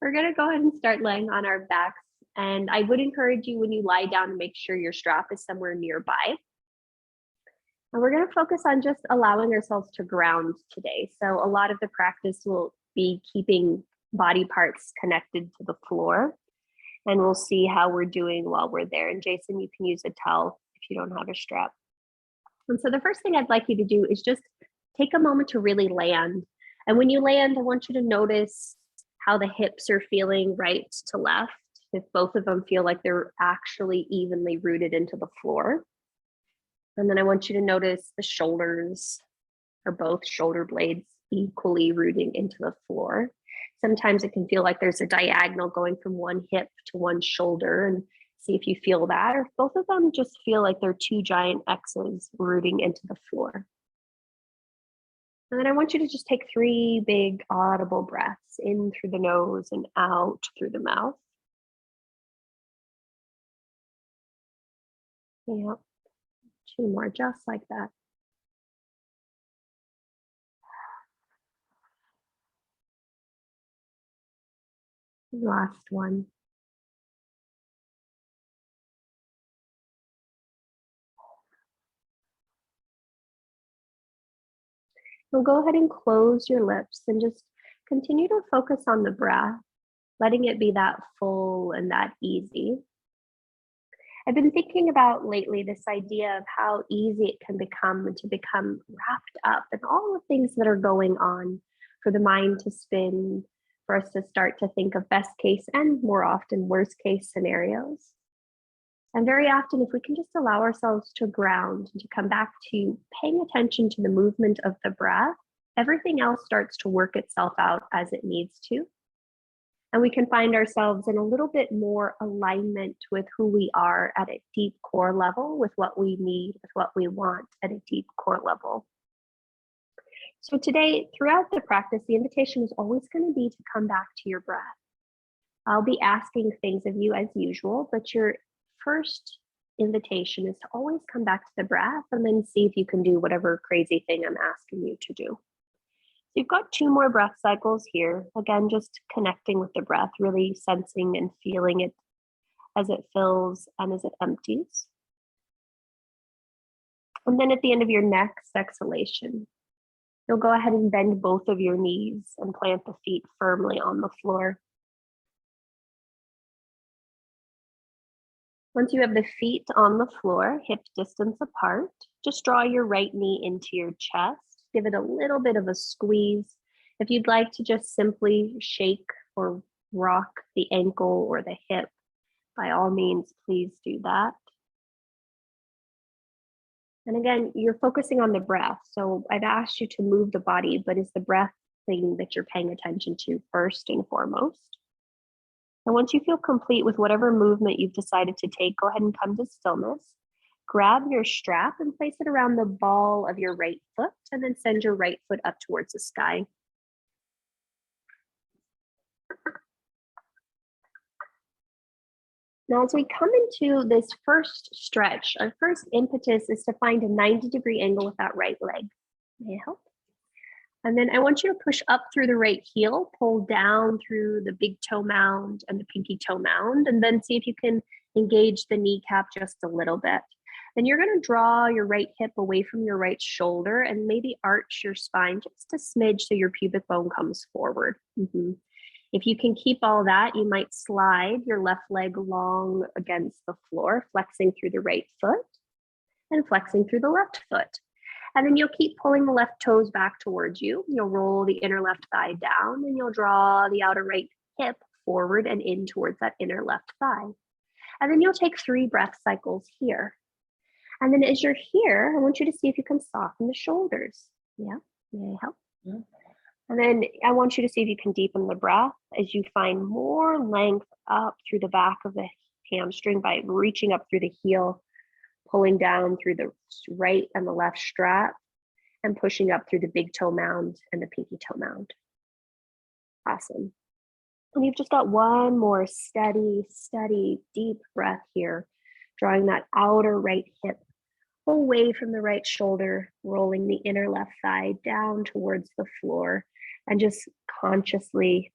We're going to go ahead and start laying on our backs. And I would encourage you when you lie down to make sure your strap is somewhere nearby. And we're going to focus on just allowing ourselves to ground today. So a lot of the practice will be keeping body parts connected to the floor. And we'll see how we're doing while we're there. And Jason, you can use a towel if you don't have a strap. And so the first thing I'd like you to do is just take a moment to really land. And when you land, I want you to notice how the hips are feeling right to left. If both of them feel like they're actually evenly rooted into the floor. And then I want you to notice the shoulders, or both shoulder blades equally rooting into the floor. Sometimes it can feel like there's a diagonal going from one hip to one shoulder, and see if you feel that, or if both of them just feel like they're two giant X's rooting into the floor. And then I want you to just take 3 big audible breaths in through the nose and out through the mouth. Yep. 2 more, just like that. Last one. So go ahead and close your lips and just continue to focus on the breath, letting it be that full and that easy. I've been thinking about lately this idea of how easy it can become to become wrapped up in all the things that are going on, for the mind to spin, for us to start to think of best case and more often worst case scenarios. And very often, if we can just allow ourselves to ground and to come back to paying attention to the movement of the breath, everything else starts to work itself out as it needs to. And we can find ourselves in a little bit more alignment with who we are at a deep core level, with what we need, with what we want at a deep core level. So today, throughout the practice, the invitation is always going to be to come back to your breath. I'll be asking things of you as usual, but your first invitation is to always come back to the breath and then see if you can do whatever crazy thing I'm asking you to do. You've got 2 more breath cycles here. Again, just connecting with the breath, really sensing and feeling it as it fills and as it empties. And then at the end of your next exhalation, you'll go ahead and bend both of your knees and plant the feet firmly on the floor. Once you have the feet on the floor, hip distance apart, just draw your right knee into your chest. Give it a little bit of a squeeze. If you'd like to just simply shake or rock the ankle or the hip, by all means, please do that. And again, you're focusing on the breath. So I've asked you to move the body, but is the breath thing that you're paying attention to first and foremost? And once you feel complete with whatever movement you've decided to take, go ahead and come to stillness. Grab your strap and place it around the ball of your right foot, and then send your right foot up towards the sky. Now, as we come into this first stretch, our first impetus is to find a 90-degree angle with that right leg. May I help? And then I want you to push up through the right heel, pull down through the big toe mound and the pinky toe mound, and then see if you can engage the kneecap just a little bit. Then you're going to draw your right hip away from your right shoulder and maybe arch your spine just a smidge so your pubic bone comes forward. If you can keep all that, you might slide your left leg long against the floor, flexing through the right foot and flexing through the left foot. And then you'll keep pulling the left toes back towards you. You'll roll the inner left thigh down, and you'll draw the outer right hip forward and in towards that inner left thigh. And then you'll take 3 breath cycles here. And then as you're here, I want you to see if you can soften the shoulders. Yeah, may I help? Yeah. And then I want you to see if you can deepen the breath as you find more length up through the back of the hamstring by reaching up through the heel, pulling down through the right and the left strap, and pushing up through the big toe mound and the pinky toe mound. Awesome. And you've just got one more steady, deep breath here, drawing that outer right hip away from the right shoulder, rolling the inner left thigh down towards the floor, and just consciously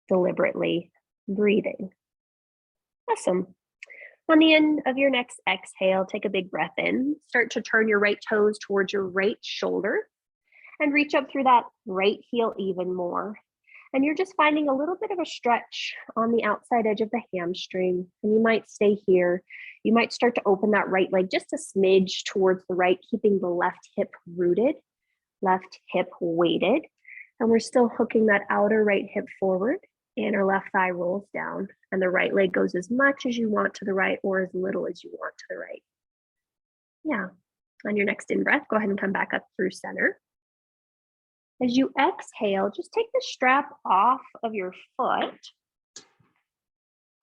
deliberately breathing. Awesome. On the end of your next exhale, take a big breath in. Start to turn your right toes towards your right shoulder and reach up through that right heel even more. And you're just finding a little bit of a stretch on the outside edge of the hamstring. And you might stay here. You might start to open that right leg just a smidge towards the right, keeping the left hip rooted, left hip weighted. And we're still hooking that outer right hip forward, and our left thigh rolls down, and the right leg goes as much as you want to the right or as little as you want to the right. Yeah. On your next in-breath, go ahead and come back up through center. As you exhale, just take the strap off of your foot.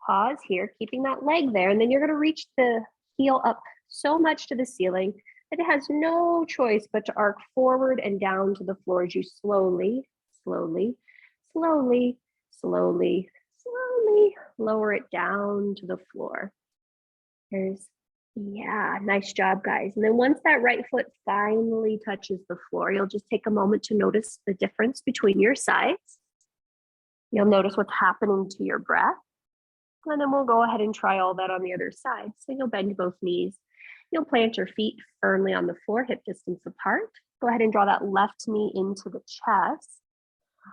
Pause here, keeping that leg there, and then you're going to reach the heel up so much to the ceiling that it has no choice but to arc forward and down to the floor as you slowly, slowly, slowly, slowly, slowly lower it down to the floor. Yeah, nice job, guys. And then once that right foot finally touches the floor, you'll just take a moment to notice the difference between your sides. You'll notice what's happening to your breath. And then we'll go ahead and try all that on the other side. So you'll bend both knees. You'll plant your feet firmly on the floor, hip distance apart. Go ahead and draw that left knee into the chest.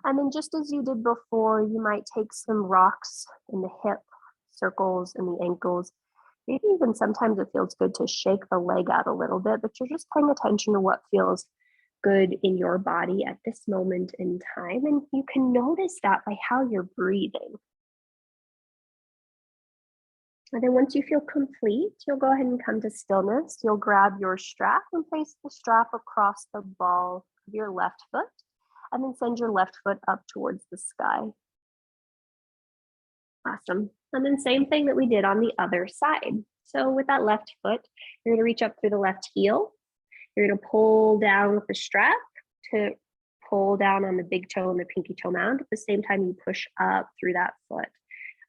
And then just as you did before, you might take some rocks in the hip circles and the ankles. Maybe even sometimes it feels good to shake the leg out a little bit, but you're just paying attention to what feels good in your body at this moment in time. And you can notice that by how you're breathing. And then once you feel complete, you'll go ahead and come to stillness. You'll grab your strap and place the strap across the ball of your left foot, and then send your left foot up towards the sky. Awesome. And then same thing that we did on the other side. So with that left foot, you're going to reach up through the left heel. You're going to pull down with the strap to pull down on the big toe and the pinky toe mound. At the same time, you push up through that foot.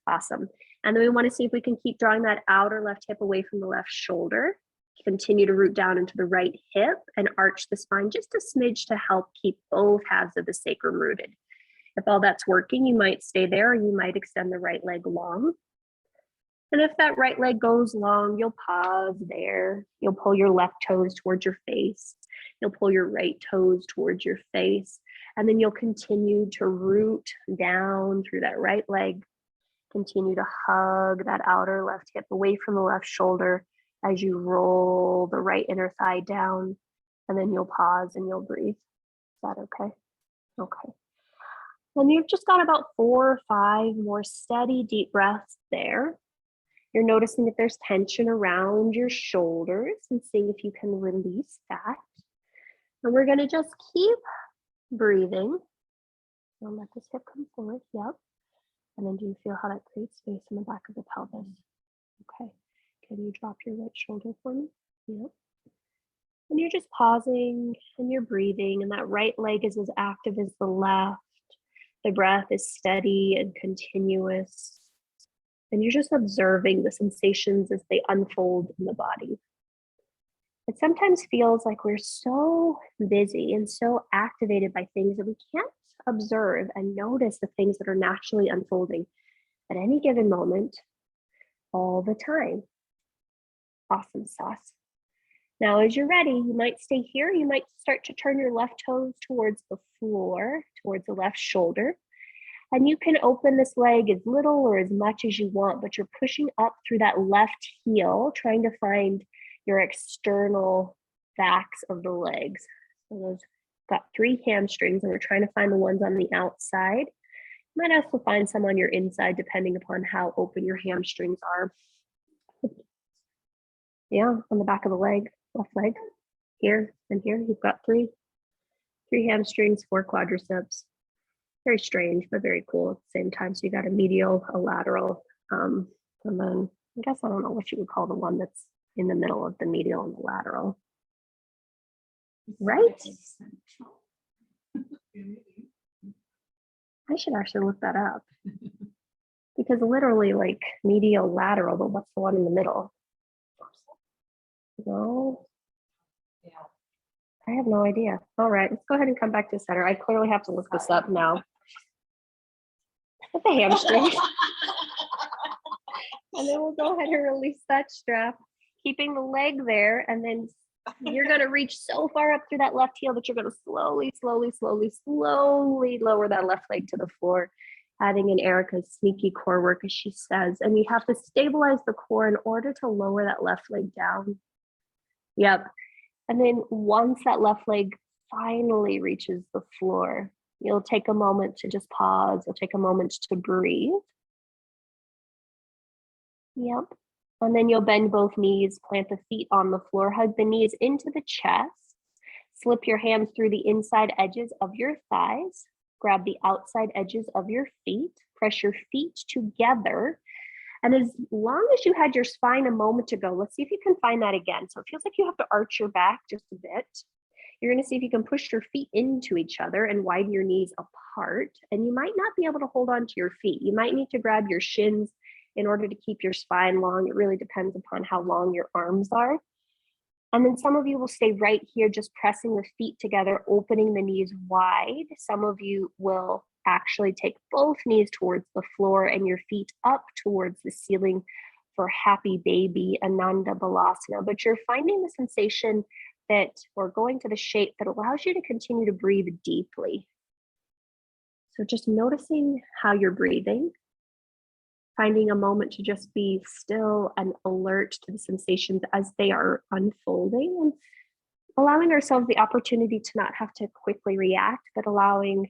Awesome. And then we want to see if we can keep drawing that outer left hip away from the left shoulder. Continue to root down into the right hip and arch the spine just a smidge to help keep both halves of the sacrum rooted. If all that's working, you might stay there, or you might extend the right leg long. And if that right leg goes long, you'll pause there. You'll pull your left toes towards your face. You'll pull your right toes towards your face. And then you'll continue to root down through that right leg. Continue to hug that outer left hip away from the left shoulder as you roll the right inner thigh down. And then you'll pause and you'll breathe. Is that okay? Okay. And you've just got about 4 or 5 more steady, deep breaths there. You're noticing if there's tension around your shoulders and seeing if you can release that. And we're going to just keep breathing. Don't let this hip come forward. Yep. And then do you feel how that creates space in the back of the pelvis? Okay. Can you drop your right shoulder for me? Yep. And you're just pausing and you're breathing, and that right leg is as active as the left. The breath is steady and continuous. And you're just observing the sensations as they unfold in the body. It sometimes feels like we're so busy and so activated by things that we can't observe and notice the things that are naturally unfolding at any given moment, all the time. Awesome sauce. Now, as you're ready, you might stay here. You might start to turn your left toes towards the floor, towards the left shoulder. And you can open this leg as little or as much as you want, but you're pushing up through that left heel, trying to find your external backs of the legs. So those got 3 hamstrings, and we're trying to find the ones on the outside. You might also find some on your inside, depending upon how open your hamstrings are. Yeah, on the back of the leg, left leg, here and here, you've got 3 hamstrings, 4 quadriceps. Very strange, but very cool at the same time. So you got a medial, a lateral, and then I guess I don't know what you would call the one that's in the middle of the medial and the lateral. Right? I should actually look that up. Because literally like medial, lateral, but what's the one in the middle? No. Yeah. I have no idea. All right, let's go ahead and come back to center. I clearly have to look this up now. with the hamstring. And then we'll go ahead and release that strap, keeping the leg there. And then you're going to reach so far up through that left heel that you're going to slowly, slowly, slowly, slowly lower that left leg to the floor, adding in Erica's sneaky core work, as she says. And you have to stabilize the core in order to lower that left leg down. Yep. And then once that left leg finally reaches the floor, you'll take a moment to just pause. You'll take a moment to breathe. Yep. And then you'll bend both knees, plant the feet on the floor, hug the knees into the chest, slip your hands through the inside edges of your thighs, grab the outside edges of your feet, press your feet together. And as long as you had your spine a moment ago, let's see if you can find that again. So it feels like you have to arch your back just a bit. You're going to see if you can push your feet into each other and widen your knees apart. And you might not be able to hold on to your feet. You might need to grab your shins in order to keep your spine long. It really depends upon how long your arms are. And then some of you will stay right here, just pressing the feet together, opening the knees wide. Some of you will actually take both knees towards the floor and your feet up towards the ceiling for happy baby, Ananda Balasana. But you're finding the sensation that, or going to the shape that allows you to continue to breathe deeply. So just noticing how you're breathing, finding a moment to just be still and alert to the sensations as they are unfolding, and allowing ourselves the opportunity to not have to quickly react, but allowing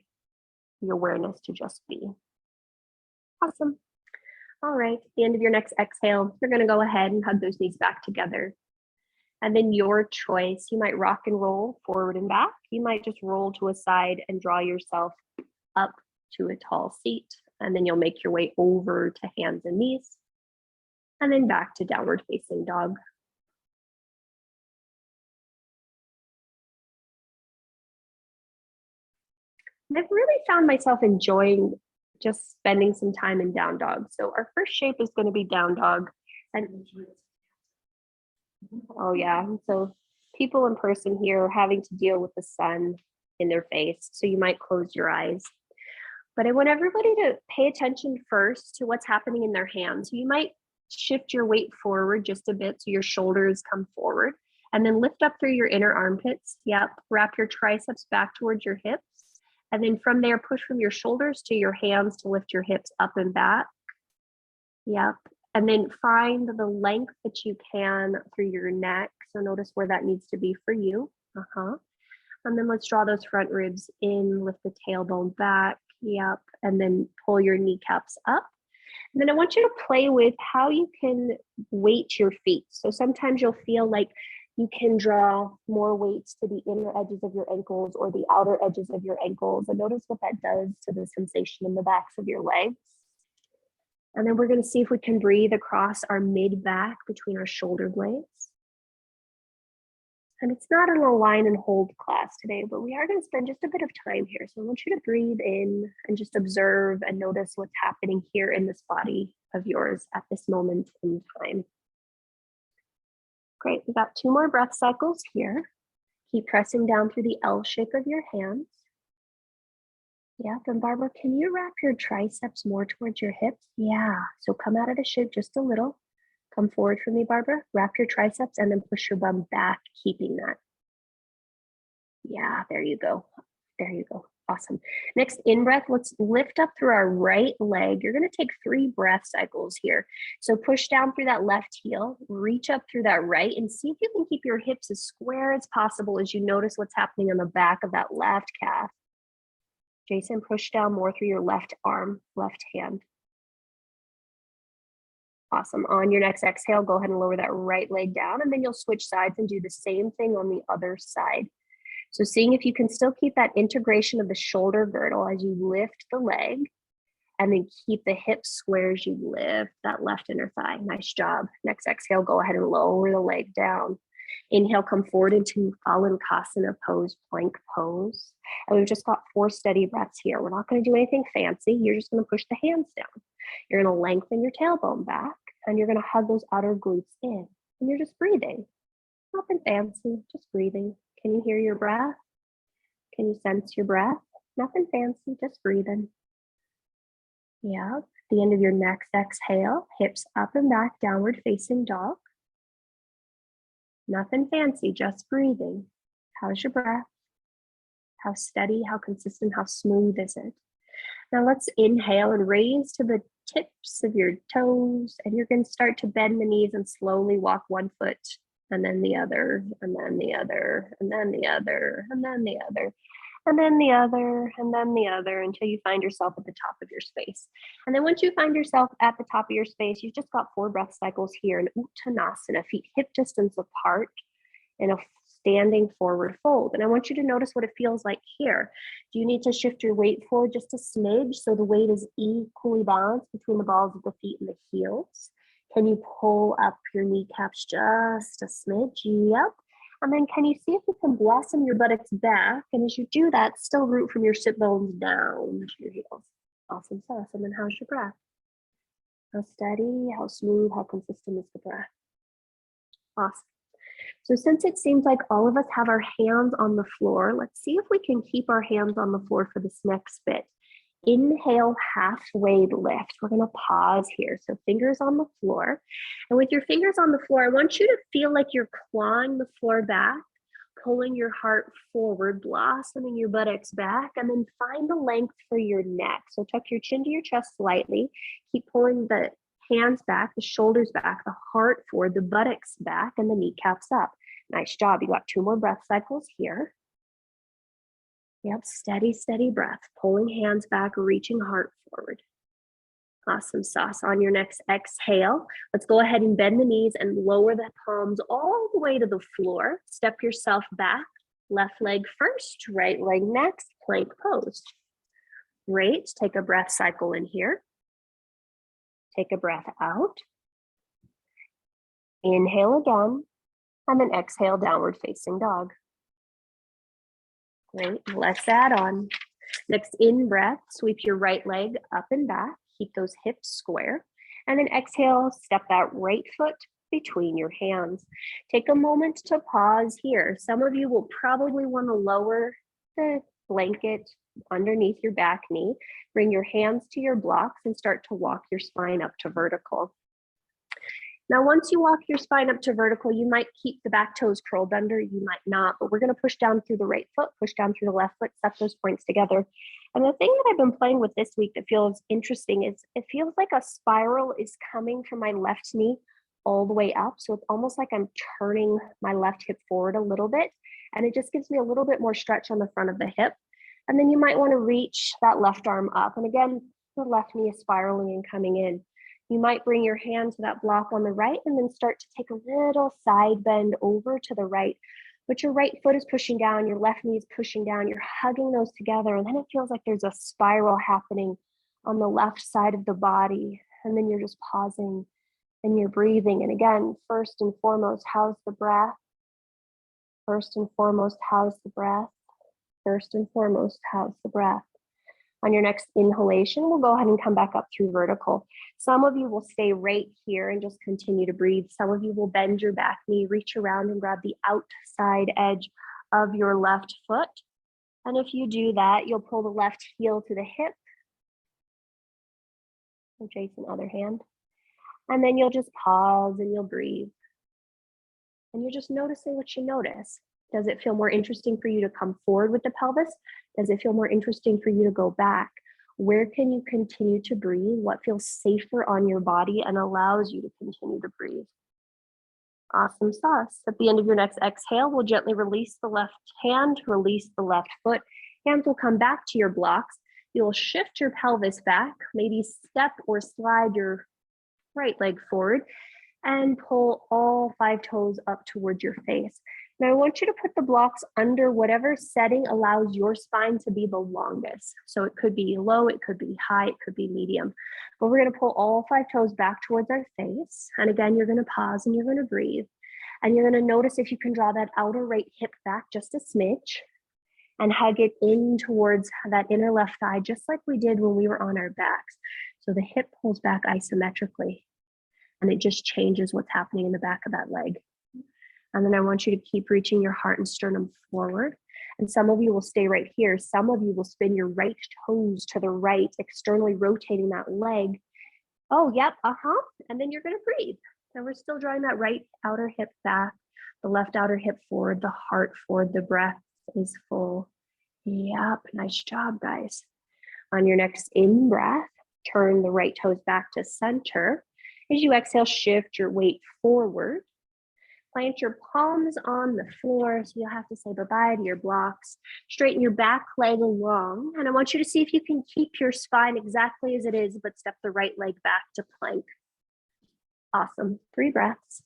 the awareness to just be. Awesome. All right, at the end of your next exhale, you're going to go ahead and hug those knees back together. And then your choice, you might rock and roll forward and back. You might just roll to a side and draw yourself up to a tall seat. And then you'll make your way over to hands and knees, and then back to downward facing dog. And I've really found myself enjoying just spending some time in down dog. So our first shape is going to be down dog. And oh yeah, so people in person here are having to deal with the sun in their face, so you might close your eyes. But I want everybody to pay attention first to what's happening in their hands. So you might shift your weight forward just a bit so your shoulders come forward, and then lift up through your inner armpits. Yep, wrap your triceps back towards your hips. And then from there, push from your shoulders to your hands to lift your hips up and back. Yep. And then find the length that you can through your neck. So notice where that needs to be for you. And then let's draw those front ribs in, lift the tailbone back. Yep. And then pull your kneecaps up. And then I want you to play with how you can weight your feet. So sometimes you'll feel like you can draw more weights to the inner edges of your ankles or the outer edges of your ankles. And notice what that does to the sensation in the backs of your legs. And then we're going to see if we can breathe across our mid-back between our shoulder blades. And it's not an align and hold class today, but we are going to spend just a bit of time here. So I want you to breathe in and just observe and notice what's happening here in this body of yours at this moment in time. Great, we got 2 more breath cycles here. Keep pressing down through the L shape of your hands. Yeah, then Barbara, can you wrap your triceps more towards your hips? Yeah, so come out of the shape just a little. Come forward for me, Barbara. Wrap your triceps and then push your bum back, keeping that. Yeah, there you go. There you go. Awesome. Next in breath, let's lift up through our right leg. You're going to take 3 breath cycles here. So push down through that left heel, reach up through that right, and see if you can keep your hips as square as possible as you notice what's happening on the back of that left calf. Jason, push down more through your left arm, left hand. Awesome. On your next exhale, go ahead and lower that right leg down, and then you'll switch sides and do the same thing on the other side. So seeing if you can still keep that integration of the shoulder girdle as you lift the leg, and then keep the hips square as you lift that left inner thigh. Nice job. Next exhale, go ahead and lower the leg down. Inhale, come forward into Phalankhasana pose, plank pose. And we've just got 4 steady breaths here. We're not going to do anything fancy. You're just going to push the hands down. You're going to lengthen your tailbone back, and you're going to hug those outer glutes in. And you're just breathing. Nothing fancy, just breathing. Can you hear your breath? Can you sense your breath? Nothing fancy, just breathing. Yeah, at the end of your next exhale, hips up and back, downward facing dog. Nothing fancy, just breathing. How's your breath? How steady, how consistent, how smooth is it? Now let's inhale and raise to the tips of your toes, and you're going to start to bend the knees and slowly walk one foot and then the other, and then the other, and then the other, and then the other, and then the other, and then the other, until you find yourself at the top of your space. And then once you find yourself at the top of your space, you've just got 4 breath cycles here in Uttanasana, feet hip distance apart in a standing forward fold. And I want you to notice what it feels like here. Do you need to shift your weight forward just a smidge so the weight is equally balanced between the balls of the feet and the heels? Can you pull up your kneecaps just a smidge? Yep. And then can you see if you can blossom your buttocks back? And as you do that, still root from your sit bones down to your heels. Awesome sauce. And then how's your breath? How steady, how smooth, how consistent is the breath? Awesome. So since it seems like all of us have our hands on the floor, let's see if we can keep our hands on the floor for this next bit. Inhale, halfway lift. We're going to pause here. So fingers on the floor. And with your fingers on the floor, I want you to feel like you're clawing the floor back, pulling your heart forward, blossoming your buttocks back, and then find the length for your neck. So tuck your chin to your chest slightly. Keep pulling the hands back, the shoulders back, the heart forward, the buttocks back, and the kneecaps up. Nice job. You got 2 more breath cycles here. Yep, steady, steady breath, pulling hands back, reaching heart forward. Awesome sauce. On your next exhale, let's go ahead and bend the knees and lower the palms all the way to the floor. Step yourself back, left leg first, right leg next, plank pose. Great. Take a breath cycle in here. Take a breath out. Inhale again, and then exhale, downward facing dog. Great, let's add on. Next in breath, sweep your right leg up and back, keep those hips square, and then exhale, step that right foot between your hands. Take a moment to pause here. Some of you will probably want to lower the blanket underneath your back knee, bring your hands to your blocks and start to walk your spine up to vertical. Now, once you walk your spine up to vertical, you might keep the back toes curled under, you might not, but we're going to push down through the right foot, push down through the left foot, step those points together. And the thing that I've been playing with this week that feels interesting is it feels like a spiral is coming from my left knee all the way up. So it's almost like I'm turning my left hip forward a little bit, and it just gives me a little bit more stretch on the front of the hip. And then you might want to reach that left arm up. And again, the left knee is spiraling and coming in. You might bring your hand to that block on the right and then start to take a little side bend over to the right. But your right foot is pushing down, your left knee is pushing down, you're hugging those together. And then it feels like there's a spiral happening on the left side of the body. And then you're just pausing and you're breathing. And again, first and foremost, how's the breath? First and foremost, how's the breath? First and foremost, how's the breath? On your next inhalation, we'll go ahead and come back up through vertical. Some of you will stay right here and just continue to breathe. Some of you will bend your back knee, reach around and grab the outside edge of your left foot. And if you do that, you'll pull the left heel to the hip. So Jason, other hand. And then you'll just pause and you'll breathe. And you're just noticing what you notice. Does it feel more interesting for you to come forward with the pelvis? Does it feel more interesting for you to go back? Where can you continue to breathe? What feels safer on your body and allows you to continue to breathe? Awesome sauce. At the end of your next exhale, we'll gently release the left hand, release the left foot. Hands will come back to your blocks. You'll shift your pelvis back, maybe step or slide your right leg forward and pull all 5 toes up towards your face. Now I want you to put the blocks under whatever setting allows your spine to be the longest. So it could be low, it could be high, it could be medium. But we're going to pull all 5 toes back towards our face. And again, you're going to pause and you're going to breathe. And you're going to notice if you can draw that outer right hip back just a smidge and hug it in towards that inner left thigh, just like we did when we were on our backs. So the hip pulls back isometrically and it just changes what's happening in the back of that leg. And then I want you to keep reaching your heart and sternum forward. And some of you will stay right here. Some of you will spin your right toes to the right, externally rotating that leg. Oh, yep, and then you're gonna breathe. And we're still drawing that right outer hip back, the left outer hip forward, the heart forward, the breath is full. Yep, nice job, guys. On your next in-breath, turn the right toes back to center. As you exhale, shift your weight forward. Plant your palms on the floor, so you'll have to say bye-bye to your blocks. Straighten your back leg along, and I want you to see if you can keep your spine exactly as it is, but step the right leg back to plank. Awesome. 3 breaths.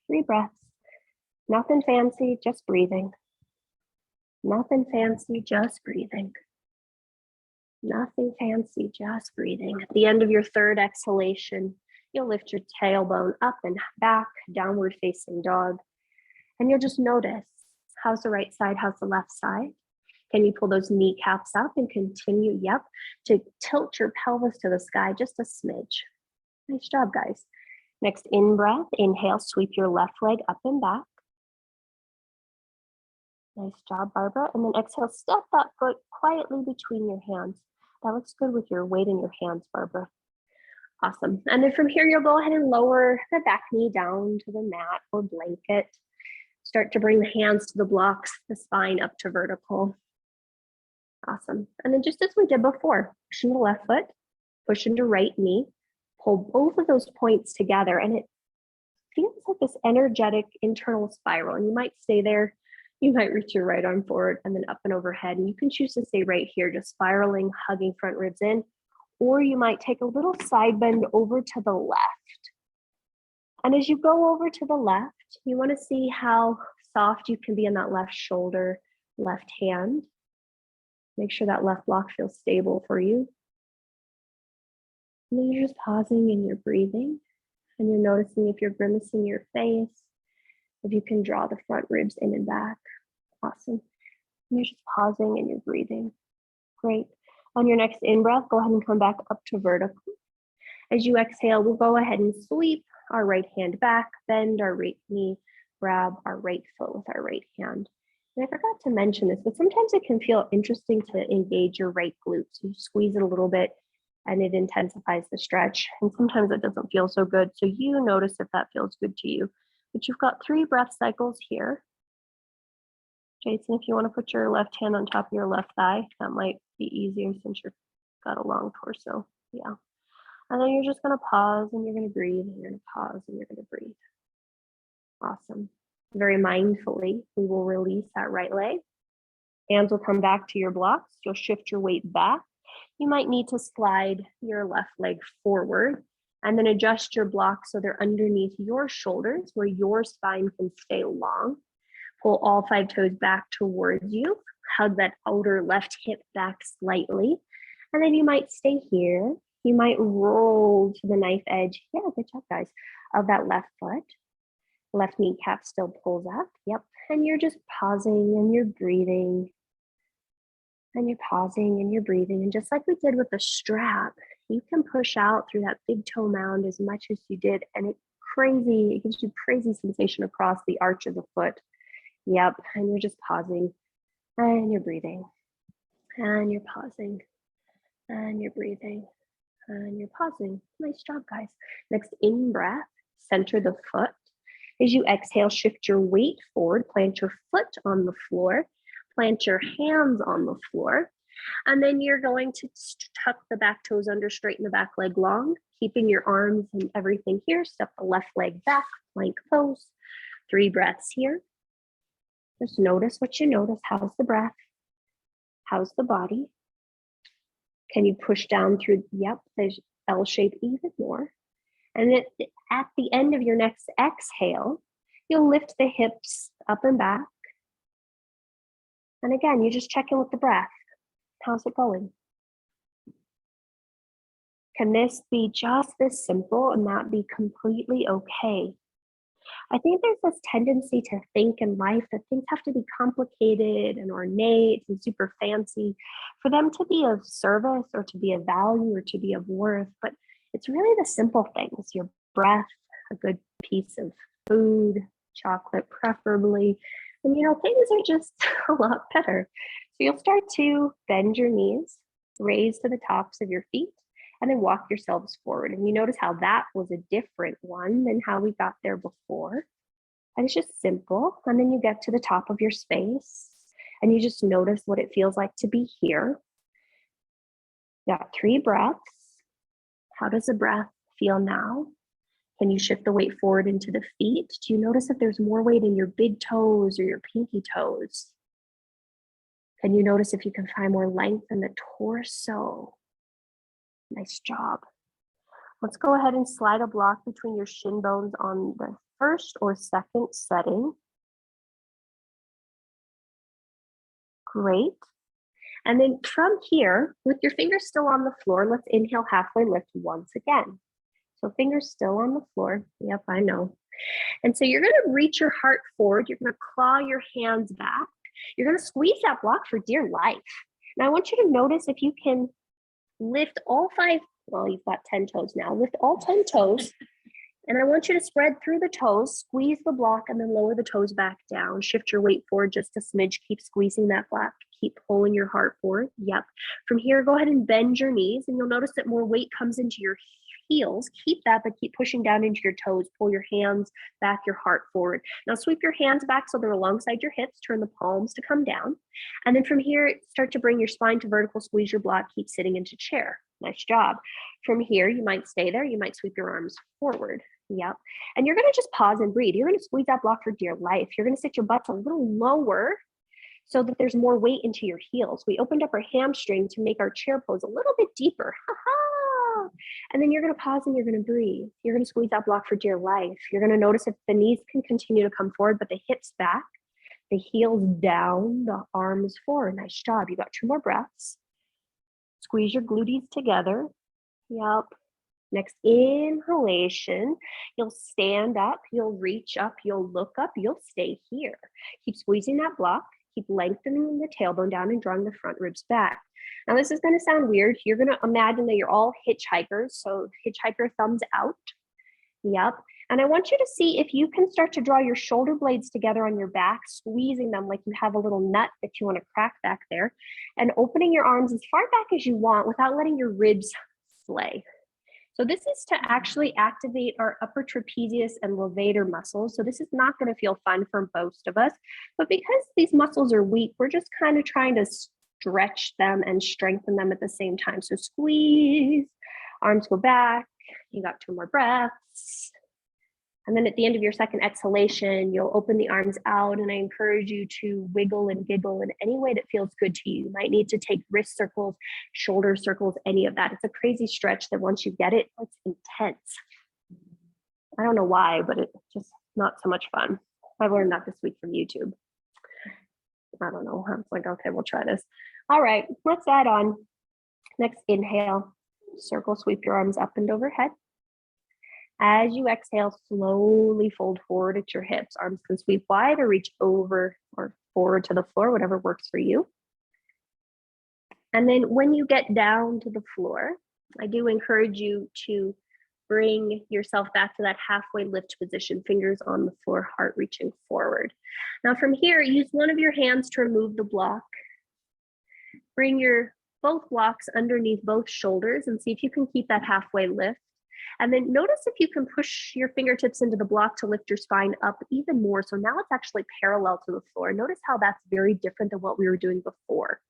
3 breaths. Nothing fancy, just breathing. Nothing fancy, just breathing. Nothing fancy, just breathing. At the end of your 3rd exhalation, you'll lift your tailbone up and back, downward facing dog. And you'll just notice, how's the right side, how's the left side? Can you pull those kneecaps up and continue, to tilt your pelvis to the sky just a smidge. Nice job, guys. Next in-breath, inhale, sweep your left leg up and back. Nice job, Barbara. And then exhale, step that foot quietly between your hands. That looks good with your weight in your hands, Barbara. Awesome. And then from here, you'll go ahead and lower the back knee down to the mat or blanket. Start to bring the hands to the blocks, the spine up to vertical. Awesome. And then just as we did before, push into left foot, push into right knee, pull both of those points together, and it feels like this energetic internal spiral. And you might stay there. You might reach your right arm forward and then up and overhead. And you can choose to stay right here, just spiraling, hugging front ribs in. Or you might take a little side bend over to the left. And as you go over to the left, you want to see how soft you can be in that left shoulder, left hand. Make sure that left block feels stable for you. And then you're just pausing and you're breathing. And you're noticing if you're grimacing your face, if you can draw the front ribs in and back. Awesome. And you're just pausing and you're breathing. Great. On your next in-breath, go ahead and come back up to vertical. As you exhale, we'll go ahead and sweep our right hand back, bend our right knee, grab our right foot with our right hand. And I forgot to mention this, but sometimes it can feel interesting to engage your right glute. So you squeeze it a little bit and it intensifies the stretch. And sometimes it doesn't feel so good. So you notice if that feels good to you. But you've got 3 breath cycles here. Jason, if you want to put your left hand on top of your left thigh, that might be easier since you've got a long torso. Yeah. And then you're just going to pause and you're going to breathe and you're going to pause and you're going to breathe. Awesome. Very mindfully, we will release that right leg. Hands will come back to your blocks. You'll shift your weight back. You might need to slide your left leg forward and then adjust your blocks so they're underneath your shoulders where your spine can stay long. Pull all 5 toes back towards you. Hug that outer left hip back slightly. And then you might stay here. You might roll to the knife edge. Yeah, good job, guys. Of that left foot. Left kneecap still pulls up. Yep. And you're just pausing and you're breathing. And you're pausing and you're breathing. And just like we did with the strap, you can push out through that big toe mound as much as you did. And it gives you crazy sensation across the arch of the foot. Yep, and you're just pausing and you're breathing and you're pausing and you're breathing and you're pausing. Nice job, guys. Next in-breath, center the foot. As you exhale, shift your weight forward, plant your foot on the floor, plant your hands on the floor, and then you're going to tuck the back toes under, straighten the back leg long, keeping your arms and everything here. Step the left leg back, plank pose. 3 breaths here. Just notice what you notice. How's the breath? How's the body? Can you push down through, the L shape even more? And then at the end of your next exhale, you'll lift the hips up and back. And again, you just check in with the breath. How's it going? Can this be just this simple and that be completely okay? I think there's this tendency to think in life that things have to be complicated and ornate and super fancy for them to be of service or to be of value or to be of worth. But it's really the simple things, your breath, a good piece of food, chocolate preferably, And things are just a lot better. So you'll start to bend your knees, raise to the tops of your feet, and then walk yourselves forward. And you notice how that was a different one than how we got there before. And it's just simple. And then you get to the top of your space and you just notice what it feels like to be here. You got 3 breaths. How does the breath feel now? Can you shift the weight forward into the feet? Do you notice if there's more weight in your big toes or your pinky toes? Can you notice if you can find more length in the torso? Nice job. Let's go ahead and slide a block between your shin bones on the first or second setting. Great. And then from here, with your fingers still on the floor, let's inhale, halfway lift once again. So fingers still on the floor. Yep, I know. And so you're going to reach your heart forward. You're going to claw your hands back. You're going to squeeze that block for dear life. Now I want you to notice if you can lift all 5, well, you've got 10 toes now. Lift all 10 toes. And I want you to spread through the toes, squeeze the block, and then lower the toes back down. Shift your weight forward just a smidge. Keep squeezing that block. Keep pulling your heart forward. Yep. From here, go ahead and bend your knees, and you'll notice that more weight comes into your heels. Keep that, but keep pushing down into your toes. Pull your hands back, your heart forward. Now sweep your hands back so they're alongside your hips. Turn the palms to come down. And then from here, start to bring your spine to vertical. Squeeze your block. Keep sitting into chair. Nice job. From here, you might stay there. You might sweep your arms forward. Yep. And you're going to just pause and breathe. You're going to squeeze that block for dear life. You're going to sit your butts a little lower so that there's more weight into your heels. We opened up our hamstring to make our chair pose a little bit deeper. Ha-ha! And then you're going to pause and you're going to breathe. You're going to squeeze that block for dear life. You're going to notice if the knees can continue to come forward, but the hips back, the heels down, the arms forward. Nice job. You got 2 more breaths. Squeeze your glutes together. Yep. Next inhalation, you'll stand up, you'll reach up, you'll look up, you'll stay here. Keep squeezing that block, keep lengthening the tailbone down and drawing the front ribs back. Now this is going to sound weird. You're going to imagine that you're all hitchhikers. So hitchhiker thumbs out. Yep. And I want you to see if you can start to draw your shoulder blades together on your back, squeezing them like you have a little nut that you want to crack back there, and opening your arms as far back as you want without letting your ribs splay. So this is to actually activate our upper trapezius and levator muscles. So this is not going to feel fun for most of us, but because these muscles are weak, we're just kind of trying to stretch them and strengthen them at the same time. So squeeze, arms go back. You got 2 more breaths. And then at the end of your second exhalation, you'll open the arms out, and I encourage you to wiggle and giggle in any way that feels good to you. You might need to take wrist circles, shoulder circles, any of that. It's a crazy stretch that once you get it, it's intense. I don't know why, but it's just not so much fun. I learned that this week from YouTube. I don't know. I was like, okay, we'll try this. All right, let's add on. Next inhale, circle, sweep your arms up and overhead. As you exhale, slowly fold forward at your hips. Arms can sweep wide or reach over or forward to the floor, whatever works for you. And then when you get down to the floor, I do encourage you to bring yourself back to that halfway lift position, fingers on the floor, heart reaching forward. Now from here, use one of your hands to remove the block. Bring your both blocks underneath both shoulders and see if you can keep that halfway lift. And then notice if you can push your fingertips into the block to lift your spine up even more. So now it's actually parallel to the floor. Notice how that's very different than what we were doing before.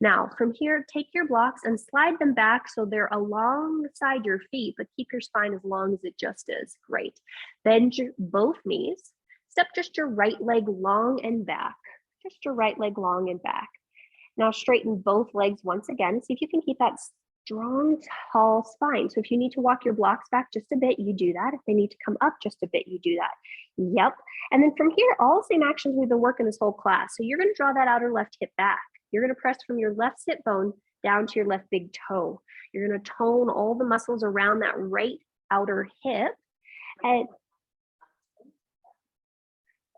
Now from here, take your blocks and slide them back so they're alongside your feet, but keep your spine as long as it just is. Great. Bend both knees. Step just your right leg long and back. Just your right leg long and back. Now straighten both legs once again. See if you can keep that strong, tall spine. So if you need to walk your blocks back just a bit, you do that. If they need to come up just a bit, you do that. Yep. And then from here, all the same actions we've been working this whole class. So you're going to draw that outer left hip back. You're going to press from your left sit bone down to your left big toe. You're going to tone all the muscles around that right outer hip. And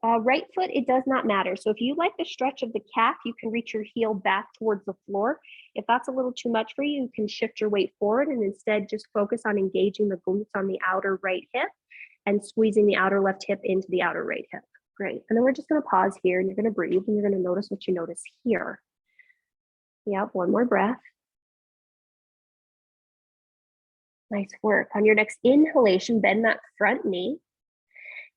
right foot, it does not matter. So if you like the stretch of the calf, you can reach your heel back towards the floor. If that's a little too much for you, you can shift your weight forward and instead just focus on engaging the glutes on the outer right hip and squeezing the outer left hip into the outer right hip. Great. And then we're just going to pause here and you're going to breathe and you're going to notice what you notice here. Yep, one more breath. Nice work. On your next inhalation, bend that front knee.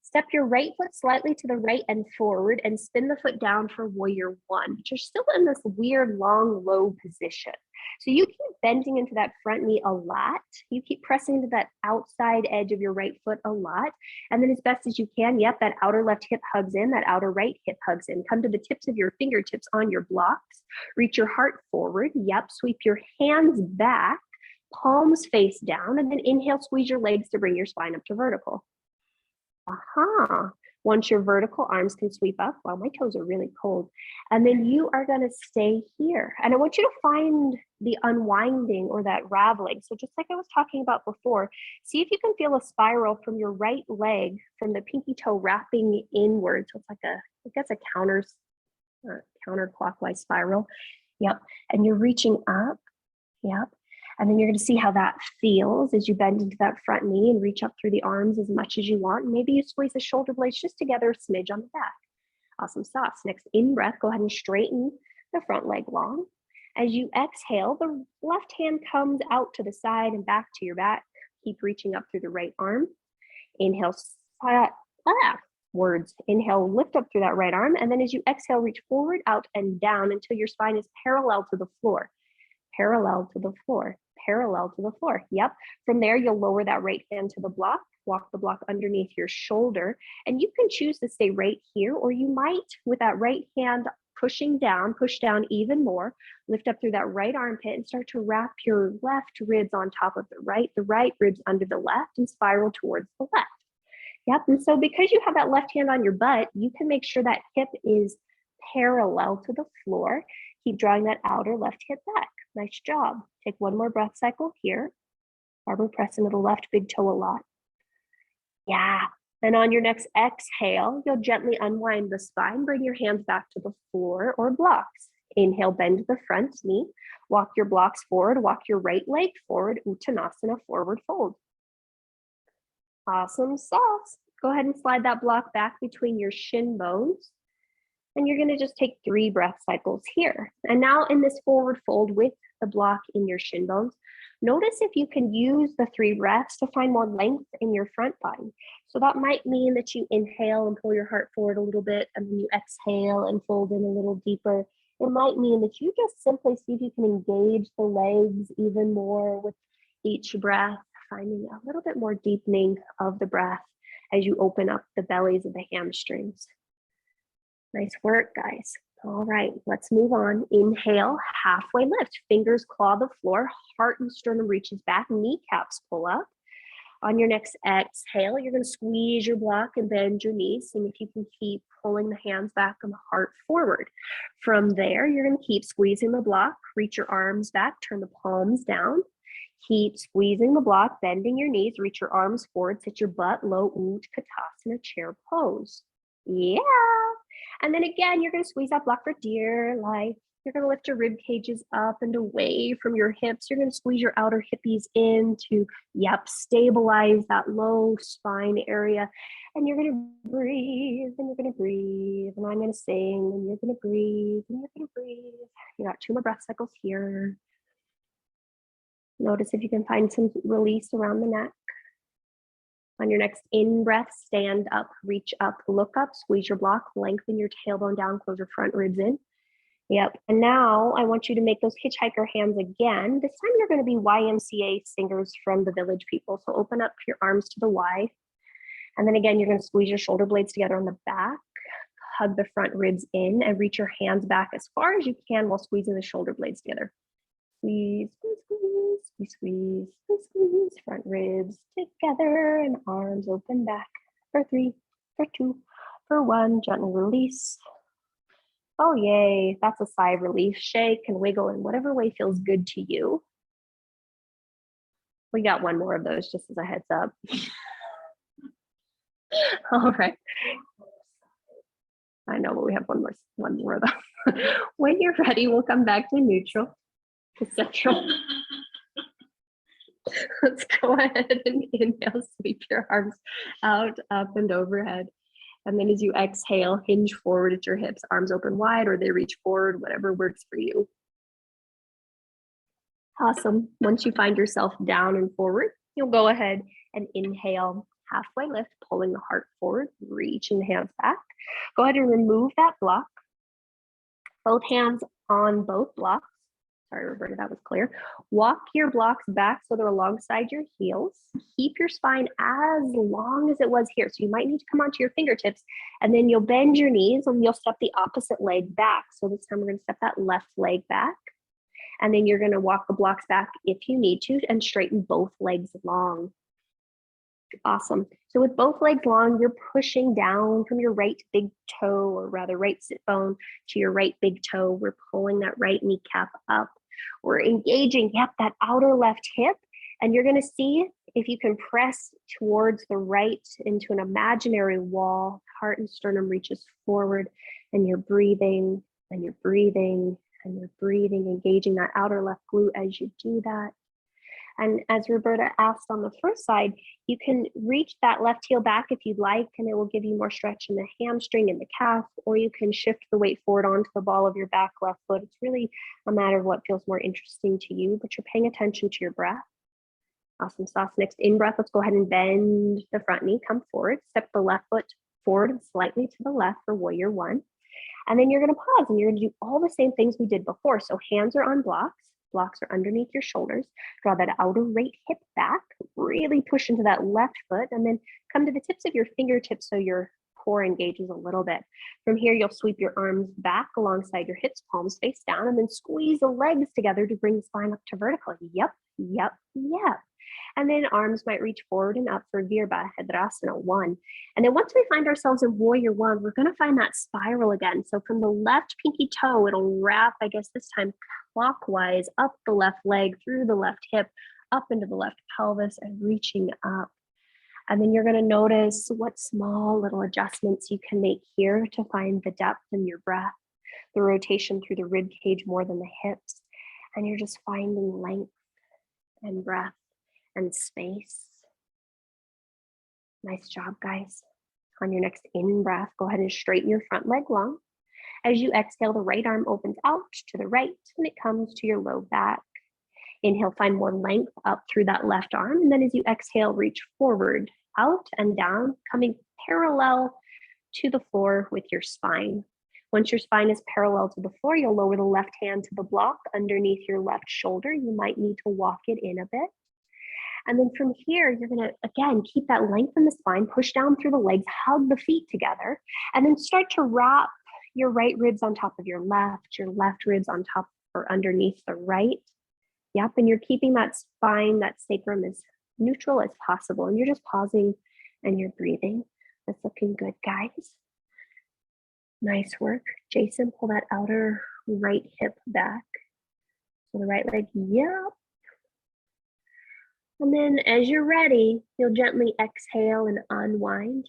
Step your right foot slightly to the right and forward and spin the foot down for warrior one, but you're still in this weird, long, low position. So you keep bending into that front knee a lot. You keep pressing into that outside edge of your right foot a lot. And then as best as you can, yep, that outer left hip hugs in, that outer right hip hugs in. Come to the tips of your fingertips on your blocks. Reach your heart forward. Yep, sweep your hands back, palms face down, and then inhale, squeeze your legs to bring your spine up to vertical. Once you're vertical, arms can sweep up. Wow, my toes are really cold. And then you are going to stay here. And I want you to find the unwinding or that raveling. So just like I was talking about before, see if you can feel a spiral from your right leg, from the pinky toe wrapping inward. So it's like I guess a counterclockwise spiral. Yep. And you're reaching up. Yep. And then you're going to see how that feels as you bend into that front knee and reach up through the arms as much as you want. And maybe you squeeze the shoulder blades just together a smidge on the back. Awesome sauce. Next in breath, go ahead and straighten the front leg long. As you exhale, the left hand comes out to the side and back to your back. Keep reaching up through the right arm. Inhale, Inhale, lift up through that right arm. And then as you exhale, reach forward, out, and down until your spine is parallel to the floor. Parallel to the floor, parallel to the floor. Yep. From there, you'll lower that right hand to the block, walk the block underneath your shoulder, and you can choose to stay right here, or you might, with that right hand pushing down, push down even more, lift up through that right armpit and start to wrap your left ribs on top of the right ribs under the left, and spiral towards the left. Yep. And so because you have that left hand on your butt, you can make sure that hip is parallel to the floor. Keep drawing that outer left hip back. Nice job. Take one more breath cycle here. Barbara, press into the left big toe a lot. Yeah. And on your next exhale, you'll gently unwind the spine. Bring your hands back to the floor or blocks. Inhale, bend the front knee. Walk your blocks forward. Walk your right leg forward. Uttanasana, forward fold. Awesome sauce. Go ahead and slide that block back between your shin bones. And you're going to just take 3 breath cycles here. And now in this forward fold with the block in your shin bones, notice if you can use the 3 breaths to find more length in your front body. So that might mean that you inhale and pull your heart forward a little bit, and then you exhale and fold in a little deeper. It might mean that you just simply see if you can engage the legs even more with each breath, finding a little bit more deepening of the breath as you open up the bellies of the hamstrings. Nice work, guys. All right, let's move on. Inhale, halfway lift. Fingers claw the floor, heart and sternum reaches back, kneecaps pull up. On your next exhale, you're going to squeeze your block and bend your knees. And if you can keep pulling the hands back and the heart forward. From there, you're going to keep squeezing the block, reach your arms back, turn the palms down. Keep squeezing the block, bending your knees, reach your arms forward, sit your butt low, Utkatasana, chair pose. Yeah. And then again, you're going to squeeze that block for dear life. You're going to lift your rib cages up and away from your hips. You're going to squeeze your outer hippies in to, stabilize that low spine area. And you're going to breathe, and you're going to breathe, and I'm going to sing, and you're going to breathe, and you're going to breathe. You got 2 more breath cycles here. Notice if you can find some release around the neck. On your next in-breath, stand up, reach up, look up, squeeze your block, lengthen your tailbone down, close your front ribs in. Yep, and now I want you to make those hitchhiker hands again. This time you're going to be YMCA singers from the Village People. So open up your arms to the Y. And then again, you're going to squeeze your shoulder blades together on the back, hug the front ribs in, and reach your hands back as far as you can while squeezing the shoulder blades together. Squeeze, squeeze, squeeze, squeeze, squeeze, squeeze, squeeze, front ribs together and arms open back for 3, for 2, for 1, gently release. Oh, yay, that's a sigh of relief. Shake and wiggle in whatever way feels good to you. We got 1 more of those just as a heads up. All right. I know, but we have one more though. When you're ready, we'll come back to neutral. Central. Let's go ahead and inhale, sweep your arms out, up and overhead. And then as you exhale, hinge forward at your hips, arms open wide, or they reach forward, whatever works for you. Awesome. Once you find yourself down and forward, you'll go ahead and inhale, halfway lift, pulling the heart forward, reaching the hands back. Go ahead and remove that block. Both hands on both blocks. Sorry, Roberta, that was clear. Walk your blocks back so they're alongside your heels. Keep your spine as long as it was here. So you might need to come onto your fingertips, and then you'll bend your knees and you'll step the opposite leg back. So this time we're going to step that left leg back. And then you're going to walk the blocks back if you need to and straighten both legs long. Awesome. So with both legs long, you're pushing down from your right big toe, or rather right sit bone, to your right big toe. We're pulling that right kneecap up. We're engaging, that outer left hip. And you're going to see if you can press towards the right into an imaginary wall. Heart and sternum reaches forward, and you're breathing, and you're breathing, and you're breathing, engaging that outer left glute as you do that. And as Roberta asked on the first side, you can reach that left heel back if you'd like, and it will give you more stretch in the hamstring and the calf, or you can shift the weight forward onto the ball of your back left foot. It's really a matter of what feels more interesting to you, but you're paying attention to your breath. Awesome sauce. Next in breath, let's go ahead and bend the front knee, come forward, step the left foot forward and slightly to the left for warrior one. And then you're going to pause and you're going to do all the same things we did before. So hands are on blocks. Blocks are underneath your shoulders. Draw that outer right hip back, really push into that left foot, and then come to the tips of your fingertips so your core engages a little bit. From here, you'll sweep your arms back alongside your hips, palms face down, and then squeeze the legs together to bring the spine up to vertical. Yep. And then arms might reach forward and up for Virabhadrasana 1. And then once we find ourselves in warrior 1, we're going to find that spiral again. So from the left pinky toe, it'll wrap, I guess this time clockwise, up the left leg, through the left hip, up into the left pelvis, and reaching up. And then you're going to notice what small little adjustments you can make here to find the depth in your breath, the rotation through the rib cage more than the hips. And you're just finding length and breath and space. Nice job, guys. On your next in breath, go ahead and straighten your front leg long. As you exhale, the right arm opens out to the right and it comes to your low back. Inhale, find more length up through that left arm. And then as you exhale, reach forward, out and down, coming parallel to the floor with your spine. Once your spine is parallel to the floor, you'll lower the left hand to the block underneath your left shoulder. You might need to walk it in a bit. And then from here, you're going to, again, keep that length in the spine, push down through the legs, hug the feet together, and then start to wrap your right ribs on top of your left ribs on top or underneath the right. Yep, and you're keeping that spine, that sacrum as neutral as possible. And you're just pausing and you're breathing. That's looking good, guys. Nice work. Jason, pull that outer right hip back. So the right leg, yep. And then as you're ready, you'll gently exhale and unwind.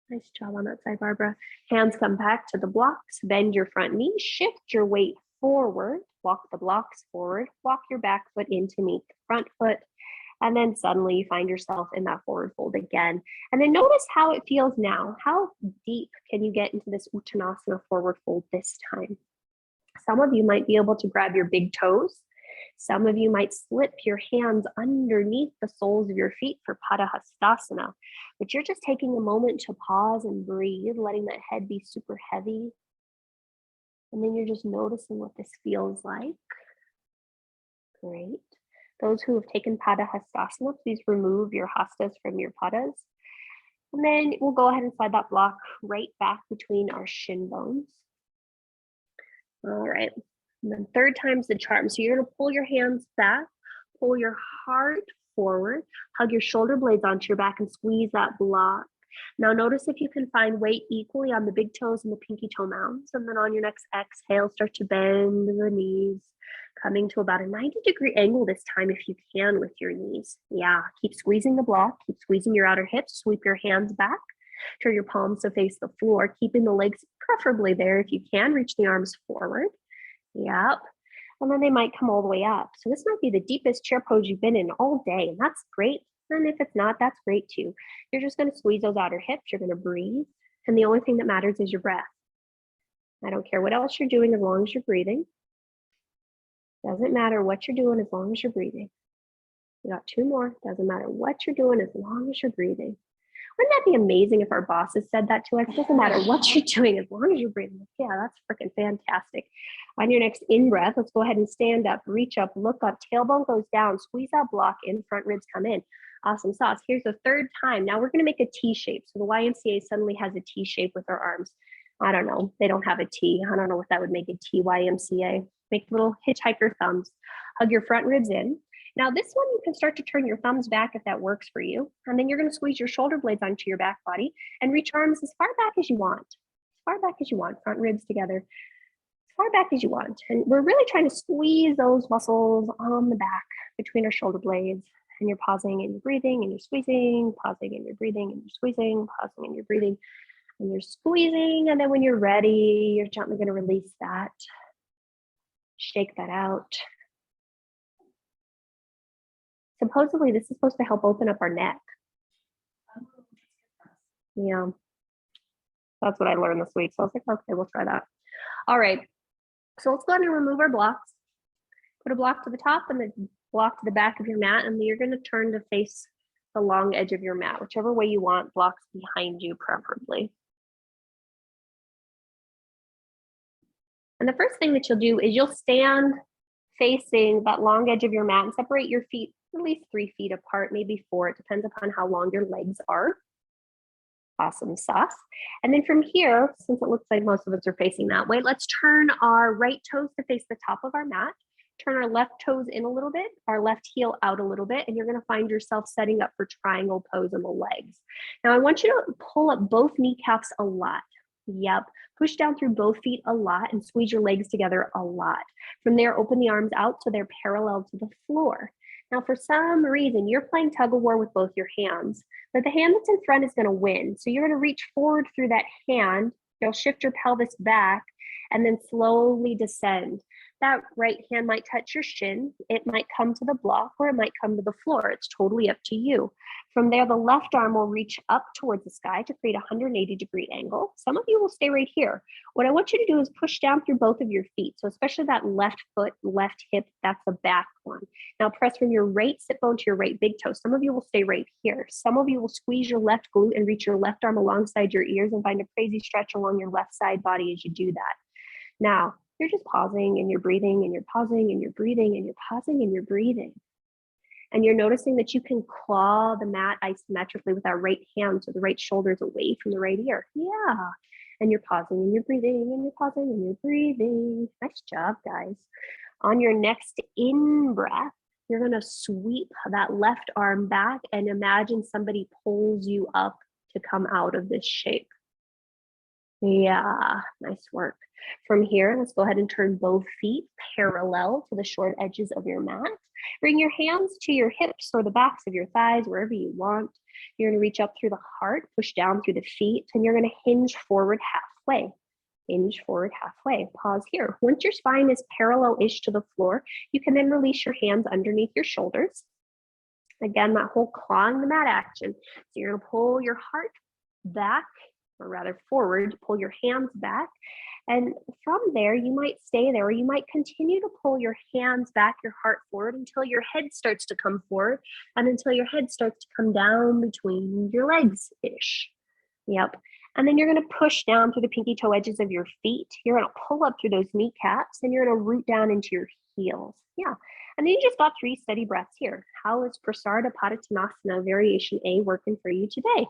Nice job on that side, Barbara. Hands come back to the blocks, bend your front knee, shift your weight forward, walk the blocks forward, walk your back foot in to meet the front foot, and then suddenly you find yourself in that forward fold again. And then notice how it feels now. How deep can you get into this Uttanasana forward fold this time? Some of you might be able to grab your big toes. Some of you might slip your hands underneath the soles of your feet for Padahastasana, but you're just taking a moment to pause and breathe, letting that head be super heavy. And then you're just noticing what this feels like. Great. Those who have taken Padahastasana, please remove your hastas from your padas. And then we'll go ahead and slide that block right back between our shin bones. All right. And then third time's the charm. So you're going to pull your hands back, pull your heart forward, hug your shoulder blades onto your back and squeeze that block. Now notice if you can find weight equally on the big toes and the pinky toe mounds. And then on your next exhale, start to bend the knees, coming to about a 90-degree angle this time if you can with your knees. Yeah, keep squeezing the block, keep squeezing your outer hips, sweep your hands back, turn your palms to face the floor, keeping the legs preferably there if you can, reach the arms forward. Yep. And then they might come all the way up. So this might be the deepest chair pose you've been in all day, and that's great. And if it's not, that's great too. You're just going to squeeze those outer hips. You're going to breathe And the only thing that matters is your breath. I don't care what else you're doing as long as you're breathing. Doesn't matter what you're doing as long as you're breathing. You got 2 more. Doesn't matter what you're doing as long as you're breathing. Wouldn't that be amazing if our bosses said that to us? It doesn't matter what you're doing as long as you're breathing. Yeah, that's freaking fantastic. On your next in-breath, let's go ahead and stand up, reach up, look up, tailbone goes down, squeeze that block in, front ribs come in. Awesome sauce. Here's the 3rd time. Now we're going to make a T shape. So the YMCA suddenly has a T shape with our arms. I don't know. They don't have a T. I don't know what that would make a T, YMCA. Make little hitchhiker thumbs. Hug your front ribs in. Now this one, you can start to turn your thumbs back if that works for you. And then you're going to squeeze your shoulder blades onto your back body and reach arms as far back as you want. As far back as you want, front ribs together, as far back as you want. And we're really trying to squeeze those muscles on the back between our shoulder blades. And you're pausing and you're breathing and you're squeezing, pausing and you're breathing and you're squeezing, pausing and you're breathing and you're squeezing. And then when you're ready, you're gently going to release that. Shake that out. Supposedly, this is supposed to help open up our neck. Yeah, that's what I learned this week. So I was like, okay, we'll try that. All right, so let's go ahead and remove our blocks. Put a block to the top and the block to the back of your mat, and you're going to turn to face the long edge of your mat, whichever way you want, blocks behind you preferably. And the first thing that you'll do is you'll stand facing that long edge of your mat and separate your feet at least 3 feet apart, maybe 4. It depends upon how long your legs are. Awesome sauce. And then from here, since it looks like most of us are facing that way, let's turn our right toes to face the top of our mat. Turn our left toes in a little bit, our left heel out a little bit, and you're going to find yourself setting up for triangle pose in the legs. Now I want you to pull up both kneecaps a lot. Yep. Push down through both feet a lot and squeeze your legs together a lot. From there, open the arms out so they're parallel to the floor. Now, for some reason, you're playing tug of war with both your hands, but the hand that's in front is going to win. So you're going to reach forward through that hand. You'll shift your pelvis back and then slowly descend. That right hand might touch your shin. It might come to the block or it might come to the floor. It's totally up to you. From there, the left arm will reach up towards the sky to create a 180-degree angle. Some of you will stay right here. What I want you to do is push down through both of your feet. So especially that left foot, left hip, that's the back one. Now press from your right sit bone to your right big toe. Some of you will stay right here. Some of you will squeeze your left glute and reach your left arm alongside your ears and find a crazy stretch along your left side body as you do that. Now, you're just pausing and you're breathing and you're pausing and you're breathing and you're pausing and you're breathing. And you're noticing that you can claw the mat isometrically with our right hand so the right shoulder is away from the right ear. Yeah. And you're pausing and you're breathing and you're pausing and you're breathing. Nice job, guys. On your next in-breath, you're going to sweep that left arm back and imagine somebody pulls you up to come out of this shape. Yeah, nice work. From here, let's go ahead and turn both feet parallel to the short edges of your mat. Bring your hands to your hips or the backs of your thighs, wherever you want. You're going to reach up through the heart, push down through the feet, and you're going to hinge forward halfway. Hinge forward halfway. Pause here. Once your spine is parallel-ish to the floor, you can then release your hands underneath your shoulders. Again, that whole clawing the mat action. So you're going to pull your heart back, or rather forward, pull your hands back. And from there, you might stay there, or you might continue to pull your hands back, your heart forward until your head starts to come forward and until your head starts to come down between your legs-ish. Yep. And then you're going to push down through the pinky toe edges of your feet. You're going to pull up through those kneecaps and you're going to root down into your heels. Yeah. And then you just got 3 steady breaths here. How is Prasarada Padottanasana Variation A working for you today?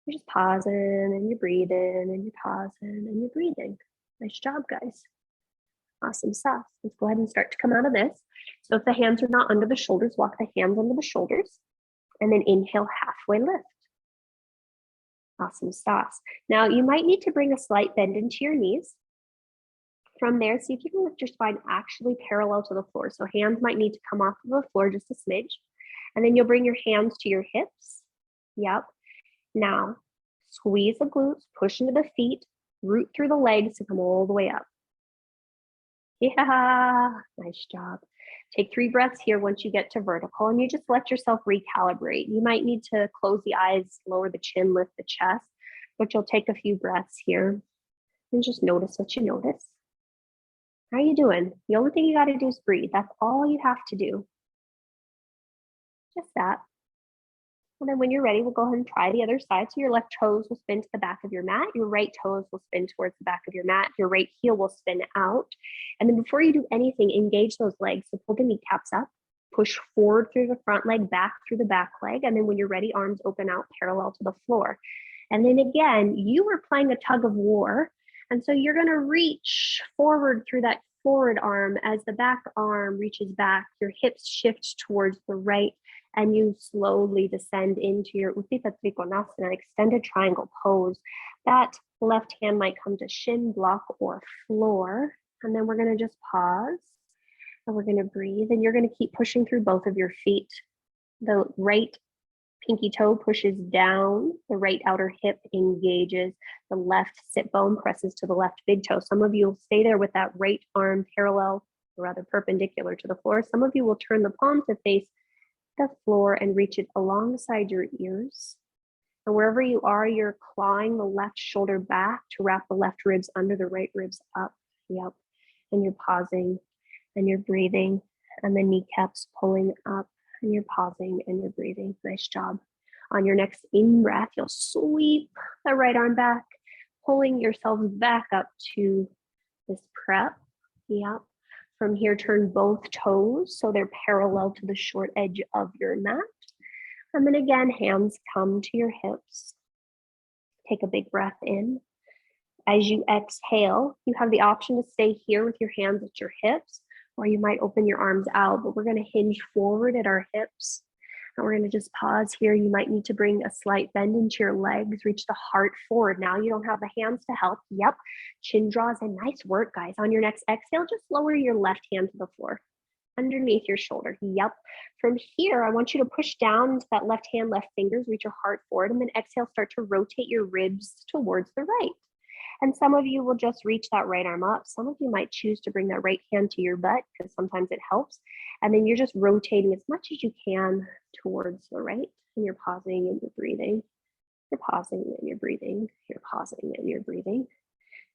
You're just pausing and you're breathing and you're pausing and you're breathing. Nice job, guys. Awesome sauce. Let's go ahead and start to come out of this. So if the hands are not under the shoulders, walk the hands under the shoulders and then inhale, halfway lift. Awesome sauce. Now you might need to bring a slight bend into your knees. From there, see if you can lift your spine actually parallel to the floor. So hands might need to come off of the floor just a smidge. And then you'll bring your hands to your hips. Yep. Now, squeeze the glutes, push into the feet, root through the legs to come all the way up. Yeah, nice job. Take 3 breaths here once you get to vertical, and you just let yourself recalibrate. You might need to close the eyes, lower the chin, lift the chest. but you'll take a few breaths here and just notice what you notice. How are you doing? The only thing you got to do is breathe. That's all you have to do. Just that. And then when you're ready, we'll go ahead and try the other side. So your left toes will spin to the back of your mat. Your right toes will spin towards the back of your mat. Your right heel will spin out. And then before you do anything, engage those legs. So pull the kneecaps up, push forward through the front leg, back through the back leg. And then when you're ready, arms open out parallel to the floor. And then again, you were playing a tug of war. And so you're going to reach forward through that forward arm as the back arm reaches back. Your hips shift towards the right, and you slowly descend into your Utthita Trikonasana, extended triangle pose. That left hand might come to shin block or floor. And then we're going to just pause, and we're going to breathe. And you're going to keep pushing through both of your feet. The right pinky toe pushes down, the right outer hip engages, the left sit bone presses to the left big toe. Some of you will stay there with that right arm parallel, or rather perpendicular to the floor. Some of you will turn the palm to face the floor and reach it alongside your ears. And wherever you are, you're clawing the left shoulder back to wrap the left ribs under the right ribs up. Yep. And you're pausing and you're breathing, and the kneecaps pulling up. And you're pausing and you're breathing. Nice job. On your next in-breath, you'll sweep the right arm back, pulling yourself back up to this prep. Yep. From here, turn both toes so they're parallel to the short edge of your mat. And then again, hands come to your hips. Take a big breath in. As you exhale, you have the option to stay here with your hands at your hips, or you might open your arms out, but we're going to hinge forward at our hips. And we're going to just pause here. You might need to bring a slight bend into your legs, reach the heart forward. Now you don't have the hands to help. Yep. Chin draws in. Nice work, guys. On your next exhale, just lower your left hand to the floor underneath your shoulder. Yep. From here, I want you to push down into that left hand, left fingers, reach your heart forward, and then exhale, start to rotate your ribs towards the right. And some of you will just reach that right arm up. Some of you might choose to bring that right hand to your butt because sometimes it helps. And then you're just rotating as much as you can towards the right. And you're pausing and you're breathing. You're pausing and you're breathing. You're pausing and you're breathing.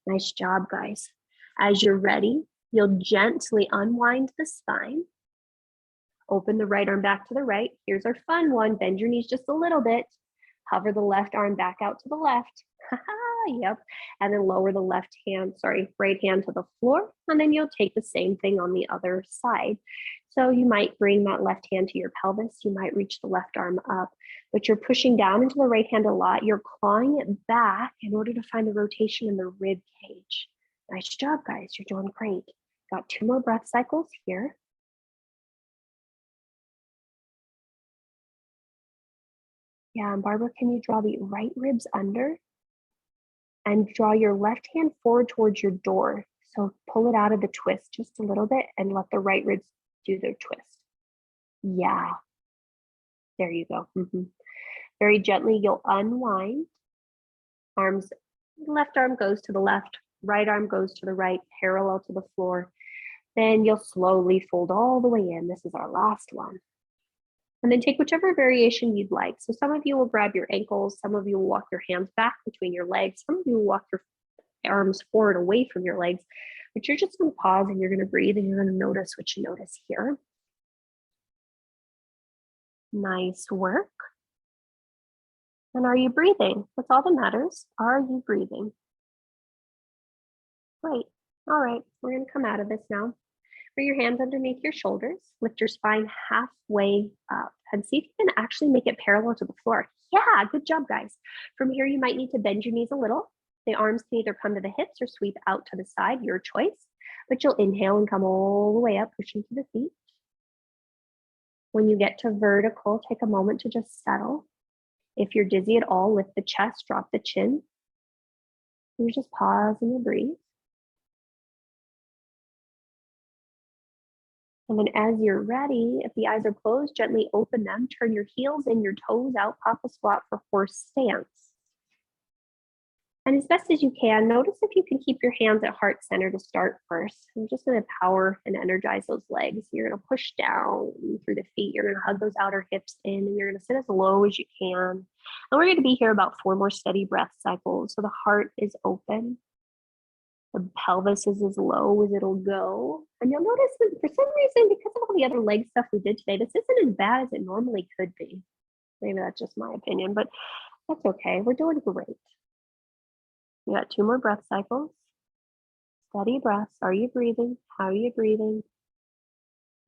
Nice job, guys. As you're ready, you'll gently unwind the spine. Open the right arm back to the right. Here's our fun one. Bend your knees just a little bit. Hover the left arm back out to the left. Yep. And then lower the right hand to the floor. And then you'll take the same thing on the other side. So you might bring that left hand to your pelvis. You might reach the left arm up, but you're pushing down into the right hand a lot. You're clawing it back in order to find the rotation in the rib cage. Nice job, guys. You're doing great. Got 2 more breath cycles here. Yeah, and Barbara, can you draw the right ribs under? And draw your left hand forward towards your door. So pull it out of the twist just a little bit and let the right ribs do their twist. Yeah, there you go. Very gently, you'll unwind. Left arm goes to the left, right arm goes to the right, parallel to the floor. Then you'll slowly fold all the way in. This is our last one. And then take whichever variation you'd like. So some of you will grab your ankles, some of you will walk your hands back between your legs, some of you will walk your arms forward away from your legs, but you're just going to pause and you're going to breathe and you're going to notice what you notice here. Nice work. And are you breathing? That's all that matters. Are you breathing? Great. All right, we're going to come out of this now. Bring your hands underneath your shoulders, lift your spine halfway up, and see if you can actually make it parallel to the floor. Yeah, good job, guys. From here, you might need to bend your knees a little. The arms can either come to the hips or sweep out to the side, your choice. But you'll inhale and come all the way up, pushing to the feet. When you get to vertical, take a moment to just settle. If you're dizzy at all, lift the chest, drop the chin. You just pause and you breathe. And then as you're ready, if the eyes are closed, gently open them, turn your heels and your toes out, pop a squat for horse stance. And as best as you can, notice if you can keep your hands at heart center to start first. I'm just going to power and energize those legs. You're going to push down through the feet. You're going to hug those outer hips in, and you're going to sit as low as you can. And we're going to be here about 4 more steady breath cycles. So the heart is open. The pelvis is as low as it'll go. And you'll notice that for some reason, because of all the other leg stuff we did today, this isn't as bad as it normally could be. Maybe that's just my opinion, but that's okay. We're doing great. You got 2 more breath cycles. Steady breaths. Are you breathing? How are you breathing?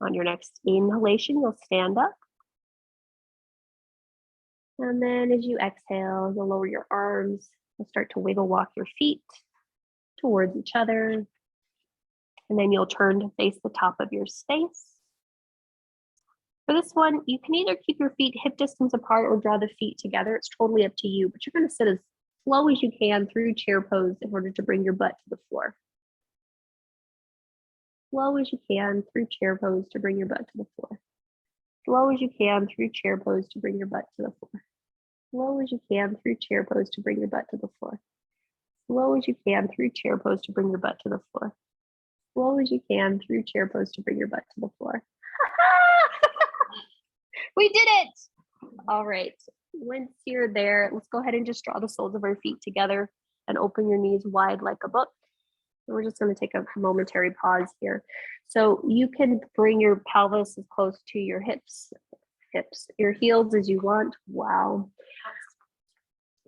On your next inhalation, you'll stand up. And then as you exhale, you'll lower your arms. You'll start to wiggle walk your feet towards each other. And then you'll turn to face the top of your space. For this one, you can either keep your feet hip distance apart or draw the feet together. It's totally up to you, but you're going to sit as slow as you can through chair pose in order to bring your butt to the floor. Slow as you can through chair pose to bring your butt to the floor. Slow as you can through chair pose to bring your butt to the floor. Slow as you can through chair pose to bring your butt to the floor. Slow as you can through chair pose to bring your butt to the floor. Slow as you can through chair pose to bring your butt to the floor. We did it! All right. Once you're there, let's go ahead and just draw the soles of our feet together and open your knees wide like a book. And we're just going to take a momentary pause here. So you can bring your pelvis as close to your hips, your heels as you want. Wow.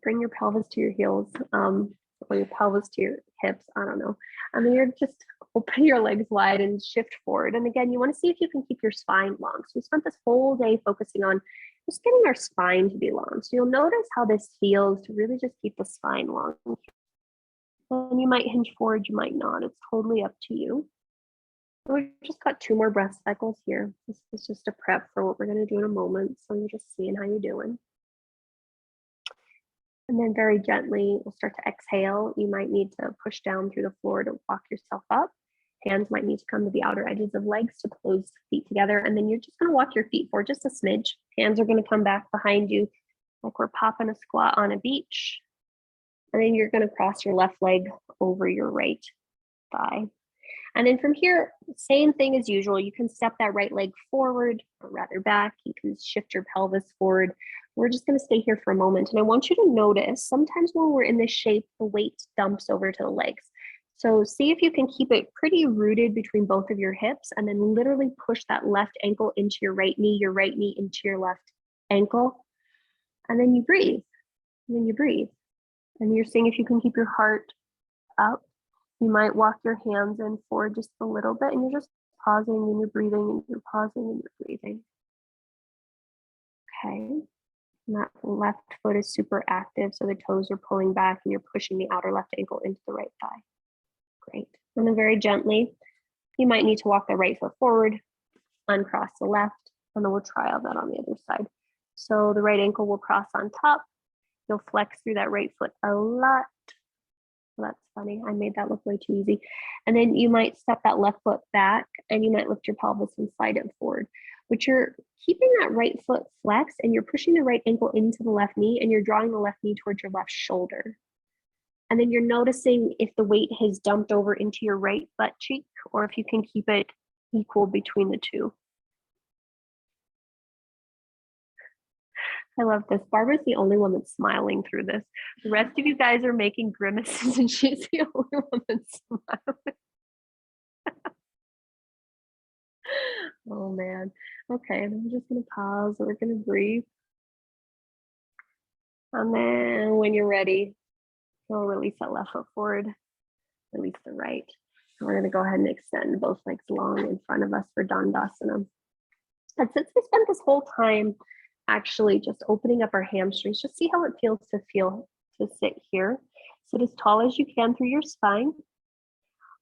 Bring your pelvis to your heels, or your pelvis to your hips. I don't know. And then you're just open your legs wide and shift forward. And again, you want to see if you can keep your spine long. So we spent this whole day focusing on just getting our spine to be long. So you'll notice how this feels to really just keep the spine long. And you might hinge forward, you might not. It's totally up to you. We've just got 2 more breath cycles here. This is just a prep for what we're going to do in a moment. So you're just seeing how you're doing. And then very gently, we'll start to exhale. You might need to push down through the floor to walk yourself up. Hands might need to come to the outer edges of legs to close feet together. And then you're just going to walk your feet forward just a smidge. Hands are going to come back behind you like we're popping a squat on a beach. And then you're going to cross your left leg over your right thigh. And then from here, same thing as usual. You can step that right leg forward or rather back. You can shift your pelvis forward. We're just going to stay here for a moment. And I want you to notice sometimes when we're in this shape, the weight dumps over to the legs. So see if you can keep it pretty rooted between both of your hips and then literally push that left ankle into your right knee into your left ankle. And then you breathe. And then you breathe. And you're seeing if you can keep your heart up. You might walk your hands in forward just a little bit and you're just pausing and you're breathing and you're pausing and you're breathing. Okay. And that left foot is super active. So the toes are pulling back and you're pushing the outer left ankle into the right thigh. Great. And then very gently, you might need to walk the right foot forward, uncross the left, and then we'll try all that on the other side. So the right ankle will cross on top. You'll flex through that right foot a lot. Well, that's funny. I made that look way too easy. And then you might step that left foot back and you might lift your pelvis and slide it forward. But you're keeping that right foot flexed and you're pushing the right ankle into the left knee and you're drawing the left knee towards your left shoulder. And then you're noticing if the weight has dumped over into your right butt cheek or if you can keep it equal between the two. I love this. Barbara's the only one that's smiling through this. The rest of you guys are making grimaces and she's the only one that's smiling. Oh man. Okay, I'm just gonna pause and we're gonna breathe. And then when you're ready, you'll release that left foot forward, release the right. And we're gonna go ahead and extend both legs long in front of us for Dandasana. And since we spent this whole time actually just opening up our hamstrings, just see how it feels to sit here. Sit as tall as you can through your spine.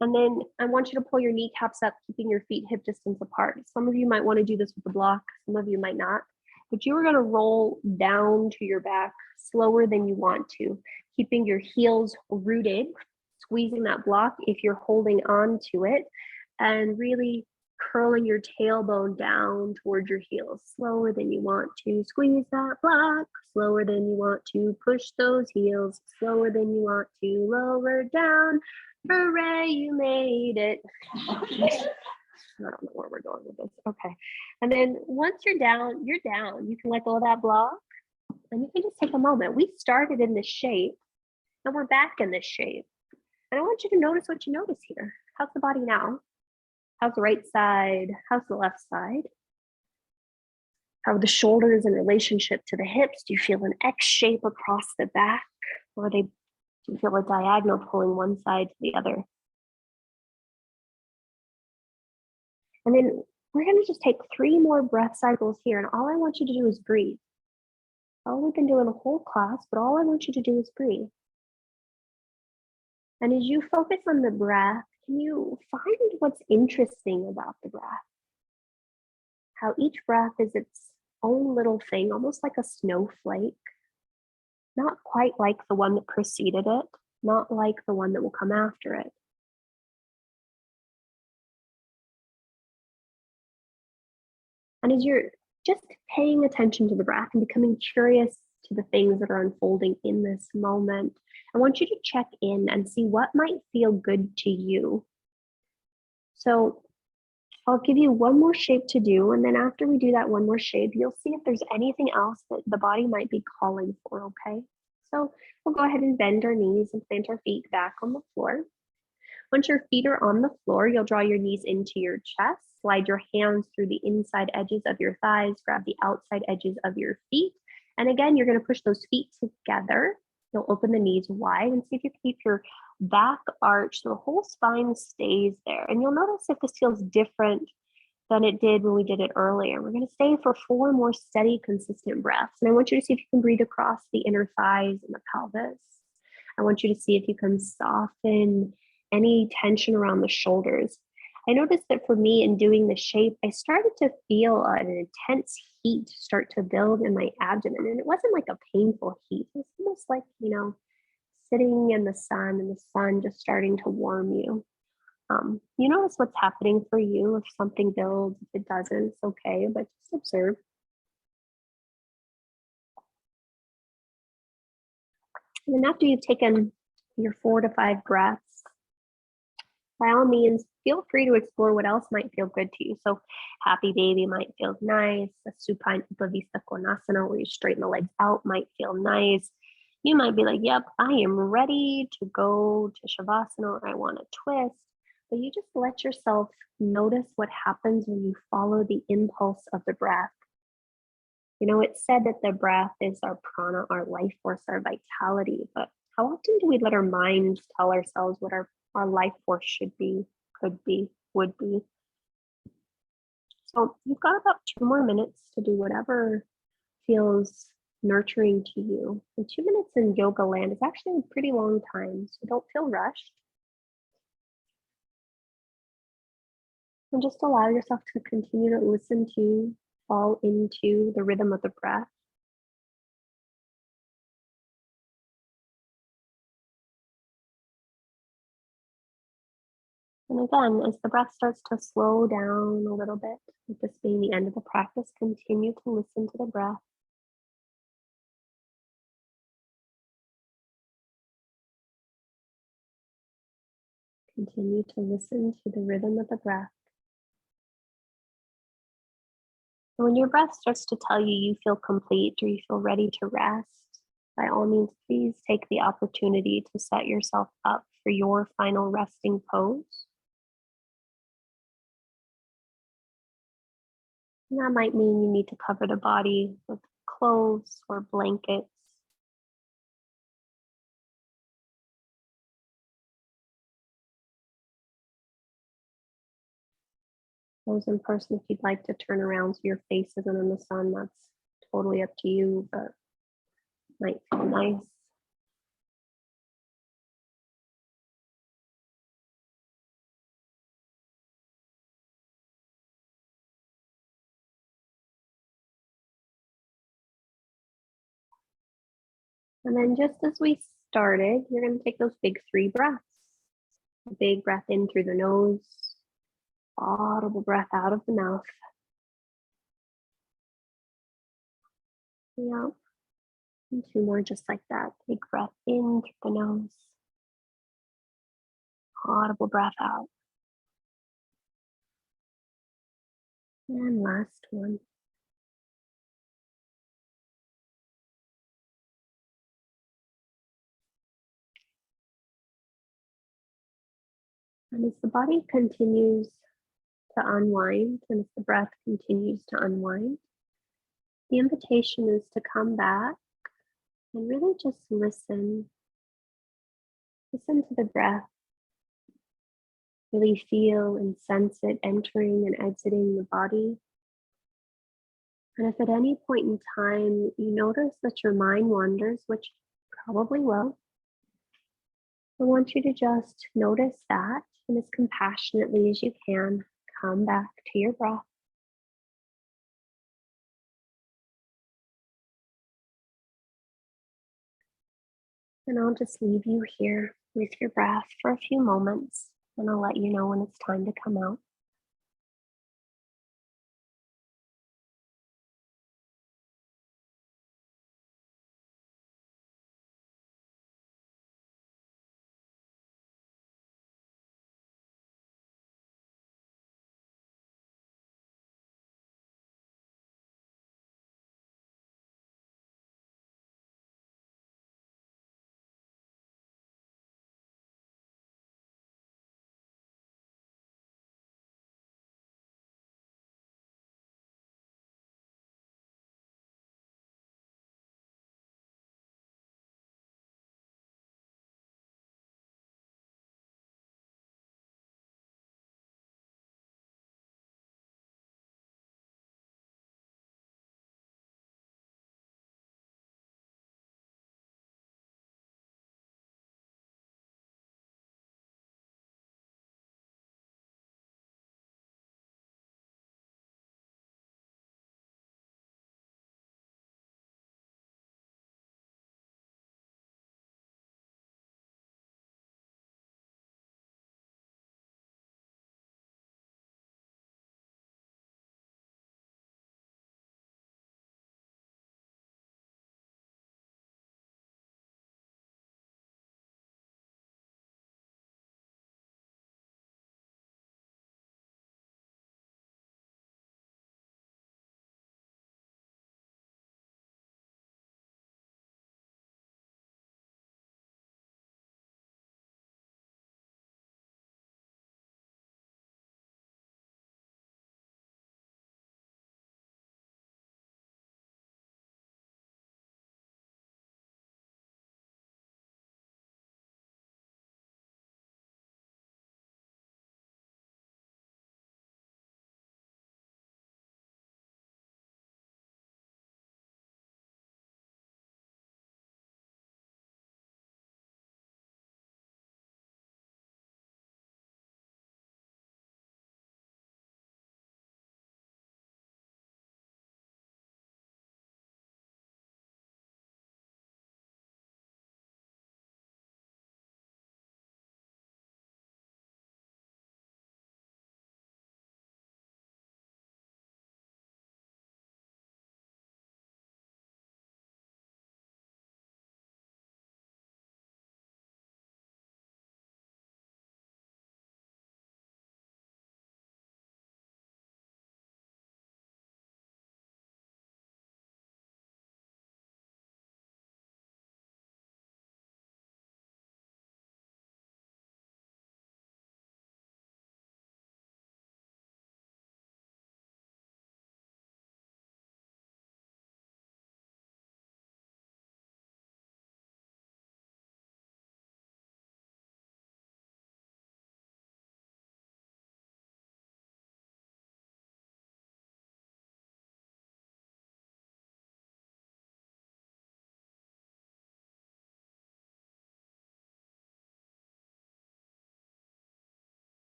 And then I want you to pull your kneecaps up, keeping your feet hip distance apart. Some of you might want to do this with the block, some of you might not. But you are going to roll down to your back slower than you want to, keeping your heels rooted, squeezing that block if you're holding on to it, and really curling your tailbone down towards your heels, slower than you want to squeeze that block, slower than you want to push those heels, slower than you want to lower down. Hooray, you made it. I don't know where we're going with this. Okay. And then once you're down, you're down. You can let go of that block and you can just take a moment. We started in this shape and we're back in this shape. And I want you to notice what you notice here. How's the body now? How's the right side? How's the left side? How are the shoulders in relationship to the hips? Do you feel an X shape across the back? Or do you feel a diagonal pulling one side to the other? And then we're going to just take 3 more breath cycles here. And all I want you to do is breathe. All we've been doing the whole class, but all I want you to do is breathe. And as you focus on the breath, can you find what's interesting about the breath? How each breath is its own little thing, almost like a snowflake. Not quite like the one that preceded it, not like the one that will come after it. And as you're just paying attention to the breath and becoming curious to the things that are unfolding in this moment, I want you to check in and see what might feel good to you. So I'll give you one more shape to do. And then after we do that one more shape, you'll see if there's anything else that the body might be calling for, okay? So we'll go ahead and bend our knees and plant our feet back on the floor. Once your feet are on the floor, you'll draw your knees into your chest, slide your hands through the inside edges of your thighs, grab the outside edges of your feet. And again, you're going to push those feet together. You'll open the knees wide and see if you can keep your back arched so the whole spine stays there. And you'll notice if this feels different than it did when we did it earlier. We're going to stay for 4 more steady, consistent breaths. And I want you to see if you can breathe across the inner thighs and the pelvis. I want you to see if you can soften any tension around the shoulders. I noticed that for me in doing the shape, I started to feel an intense heat start to build in my abdomen. And it wasn't like a painful heat. It was almost like, sitting in the sun and the sun just starting to warm you. You notice what's happening for you. If something builds, if it doesn't, it's okay, but just observe. And then after you've taken your 4 to 5 breaths, by all means, feel free to explore what else might feel good to you. So happy baby might feel nice. A supine upavista konasana where you straighten the legs out might feel nice. You might be like, yep, I am ready to go to shavasana or I want to twist. But you just let yourself notice what happens when you follow the impulse of the breath. It's said that the breath is our prana, our life force, our vitality. But how often do we let our minds tell ourselves what our life force should be, could be, would be? So you've got about 2 more minutes to do whatever feels nurturing to you. And 2 minutes in yoga land is actually a pretty long time, so don't feel rushed. And just allow yourself to continue to listen to, fall into the rhythm of the breath. And again, as the breath starts to slow down a little bit, with this being the end of the practice, continue to listen to the breath. Continue to listen to the rhythm of the breath. And when your breath starts to tell you you feel complete or you feel ready to rest, by all means, please take the opportunity to set yourself up for your final resting pose. And that might mean you need to cover the body with clothes or blankets. Those in person, if you'd like to turn around so your face isn't in the sun, that's totally up to you, but might feel nice. And then just as we started, you're going to take those big 3 breaths. A big breath in through the nose, Audible breath out of the mouth. Yeah. And two more just like that. Big breath in through the nose. Audible breath out. And last one. And as the body continues to unwind, and as the breath continues to unwind, the invitation is to come back and really just listen. Listen to the breath. Really feel and sense it entering and exiting the body. And if at any point in time you notice that your mind wanders, which probably will, I want you to just notice that and as compassionately as you can, come back to your breath. And I'll just leave you here with your breath for a few moments, and I'll let you know when it's time to come out.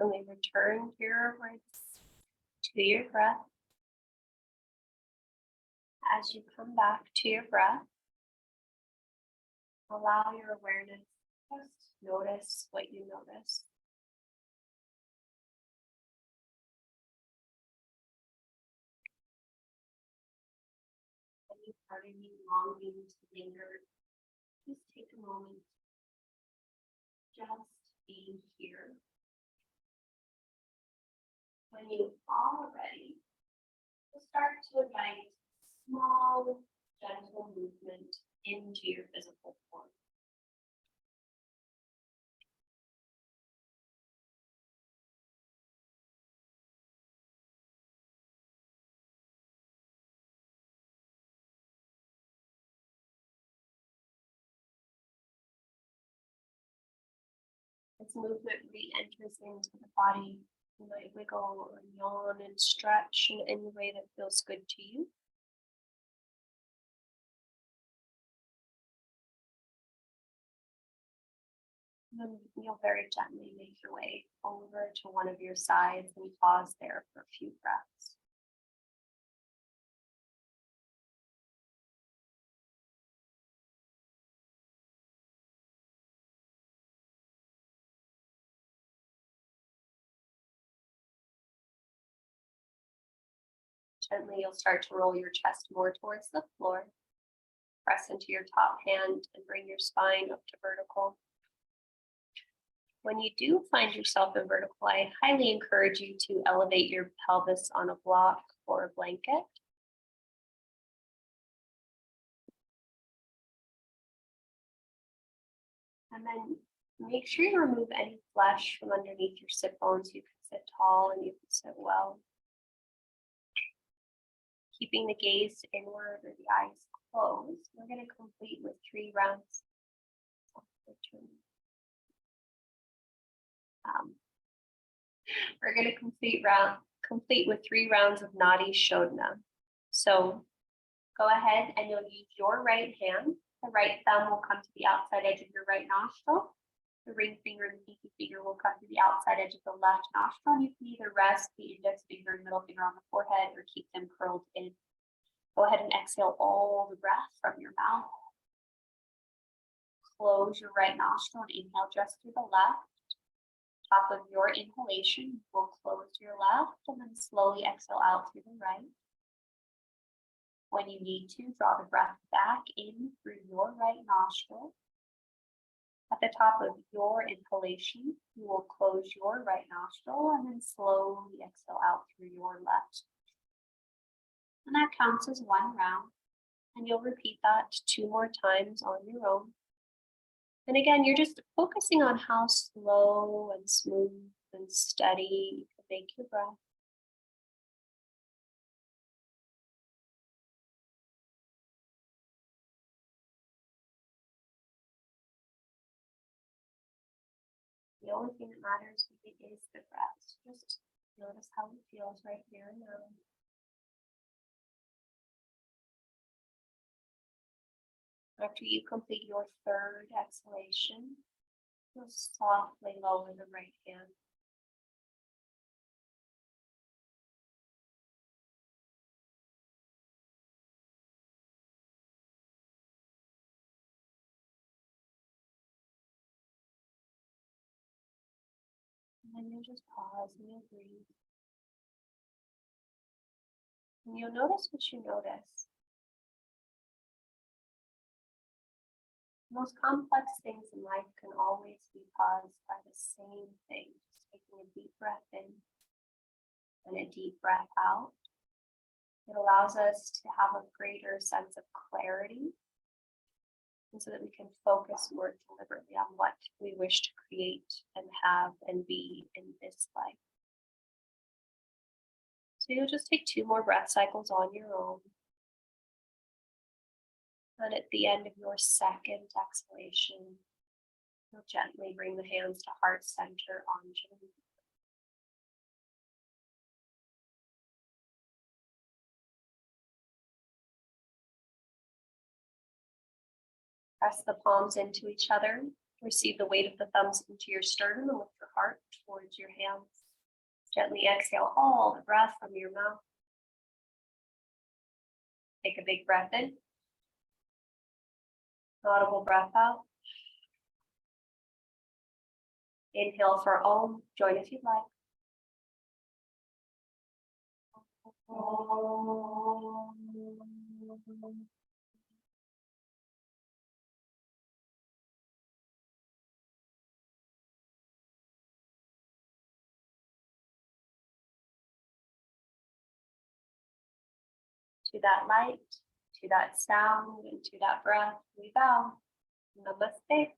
Gently return your awareness to your breath. As you come back to your breath, allow your awareness just notice what you notice. Any part of you longing to linger, just take a moment, just be here. When you are ready, you'll start to invite small, gentle movement into your physical form. As movement re-enters into the body, you might wiggle or yawn and stretch in any way that feels good to you. And then you'll very gently make your way over to one of your sides and pause there for a few breaths. Gently, you'll start to roll your chest more towards the floor. Press into your top hand and bring your spine up to vertical. When you do find yourself in vertical, I highly encourage you to elevate your pelvis on a block or a blanket. And then make sure you remove any flesh from underneath your sit bones. You can sit tall and you can sit well. Keeping the gaze inward or the eyes closed, we're going to complete with 3 rounds. We're going to complete with 3 rounds of Nadi Shodhana. So go ahead and you'll use your right hand. The right thumb will come to the outside edge of your right nostril. The ring finger and the pinky finger will come to the outside edge of the left nostril. You can either rest the index finger and middle finger on the forehead or keep them curled in. Go ahead and exhale all the breath from your mouth. Close your right nostril and inhale just through the left. Top of your inhalation, you will close your left and then slowly exhale out through the right. When you need to, draw the breath back in through your right nostril. At the top of your inhalation, you will close your right nostril and then slowly exhale out through your left. And that counts as 1 round. And you'll repeat that 2 more times on your own. And again, you're just focusing on how slow and smooth and steady you can make your breath. The only thing that matters really is the breath. Just notice how it feels right here and now. After you complete your 3rd exhalation, you'll softly lower the right hand. And then you'll just pause and you'll breathe. And you'll notice what you notice. The most complex things in life can always be caused by the same thing. Just taking a deep breath in and a deep breath out. It allows us to have a greater sense of clarity, and so that we can focus more deliberately on what we wish to create and have and be in this life. So you'll just take 2 more breath cycles on your own. And at the end of your 2nd exhalation, you'll gently bring the hands to heart center on your knee. Press the palms into each other. Receive the weight of the thumbs into your sternum and lift your heart towards your hands. Gently exhale all the breath from your mouth. Take a big breath in. Audible breath out. Inhale for Om. Join if you'd like. To that light, to that sound, and to that breath, we bow. Namaste.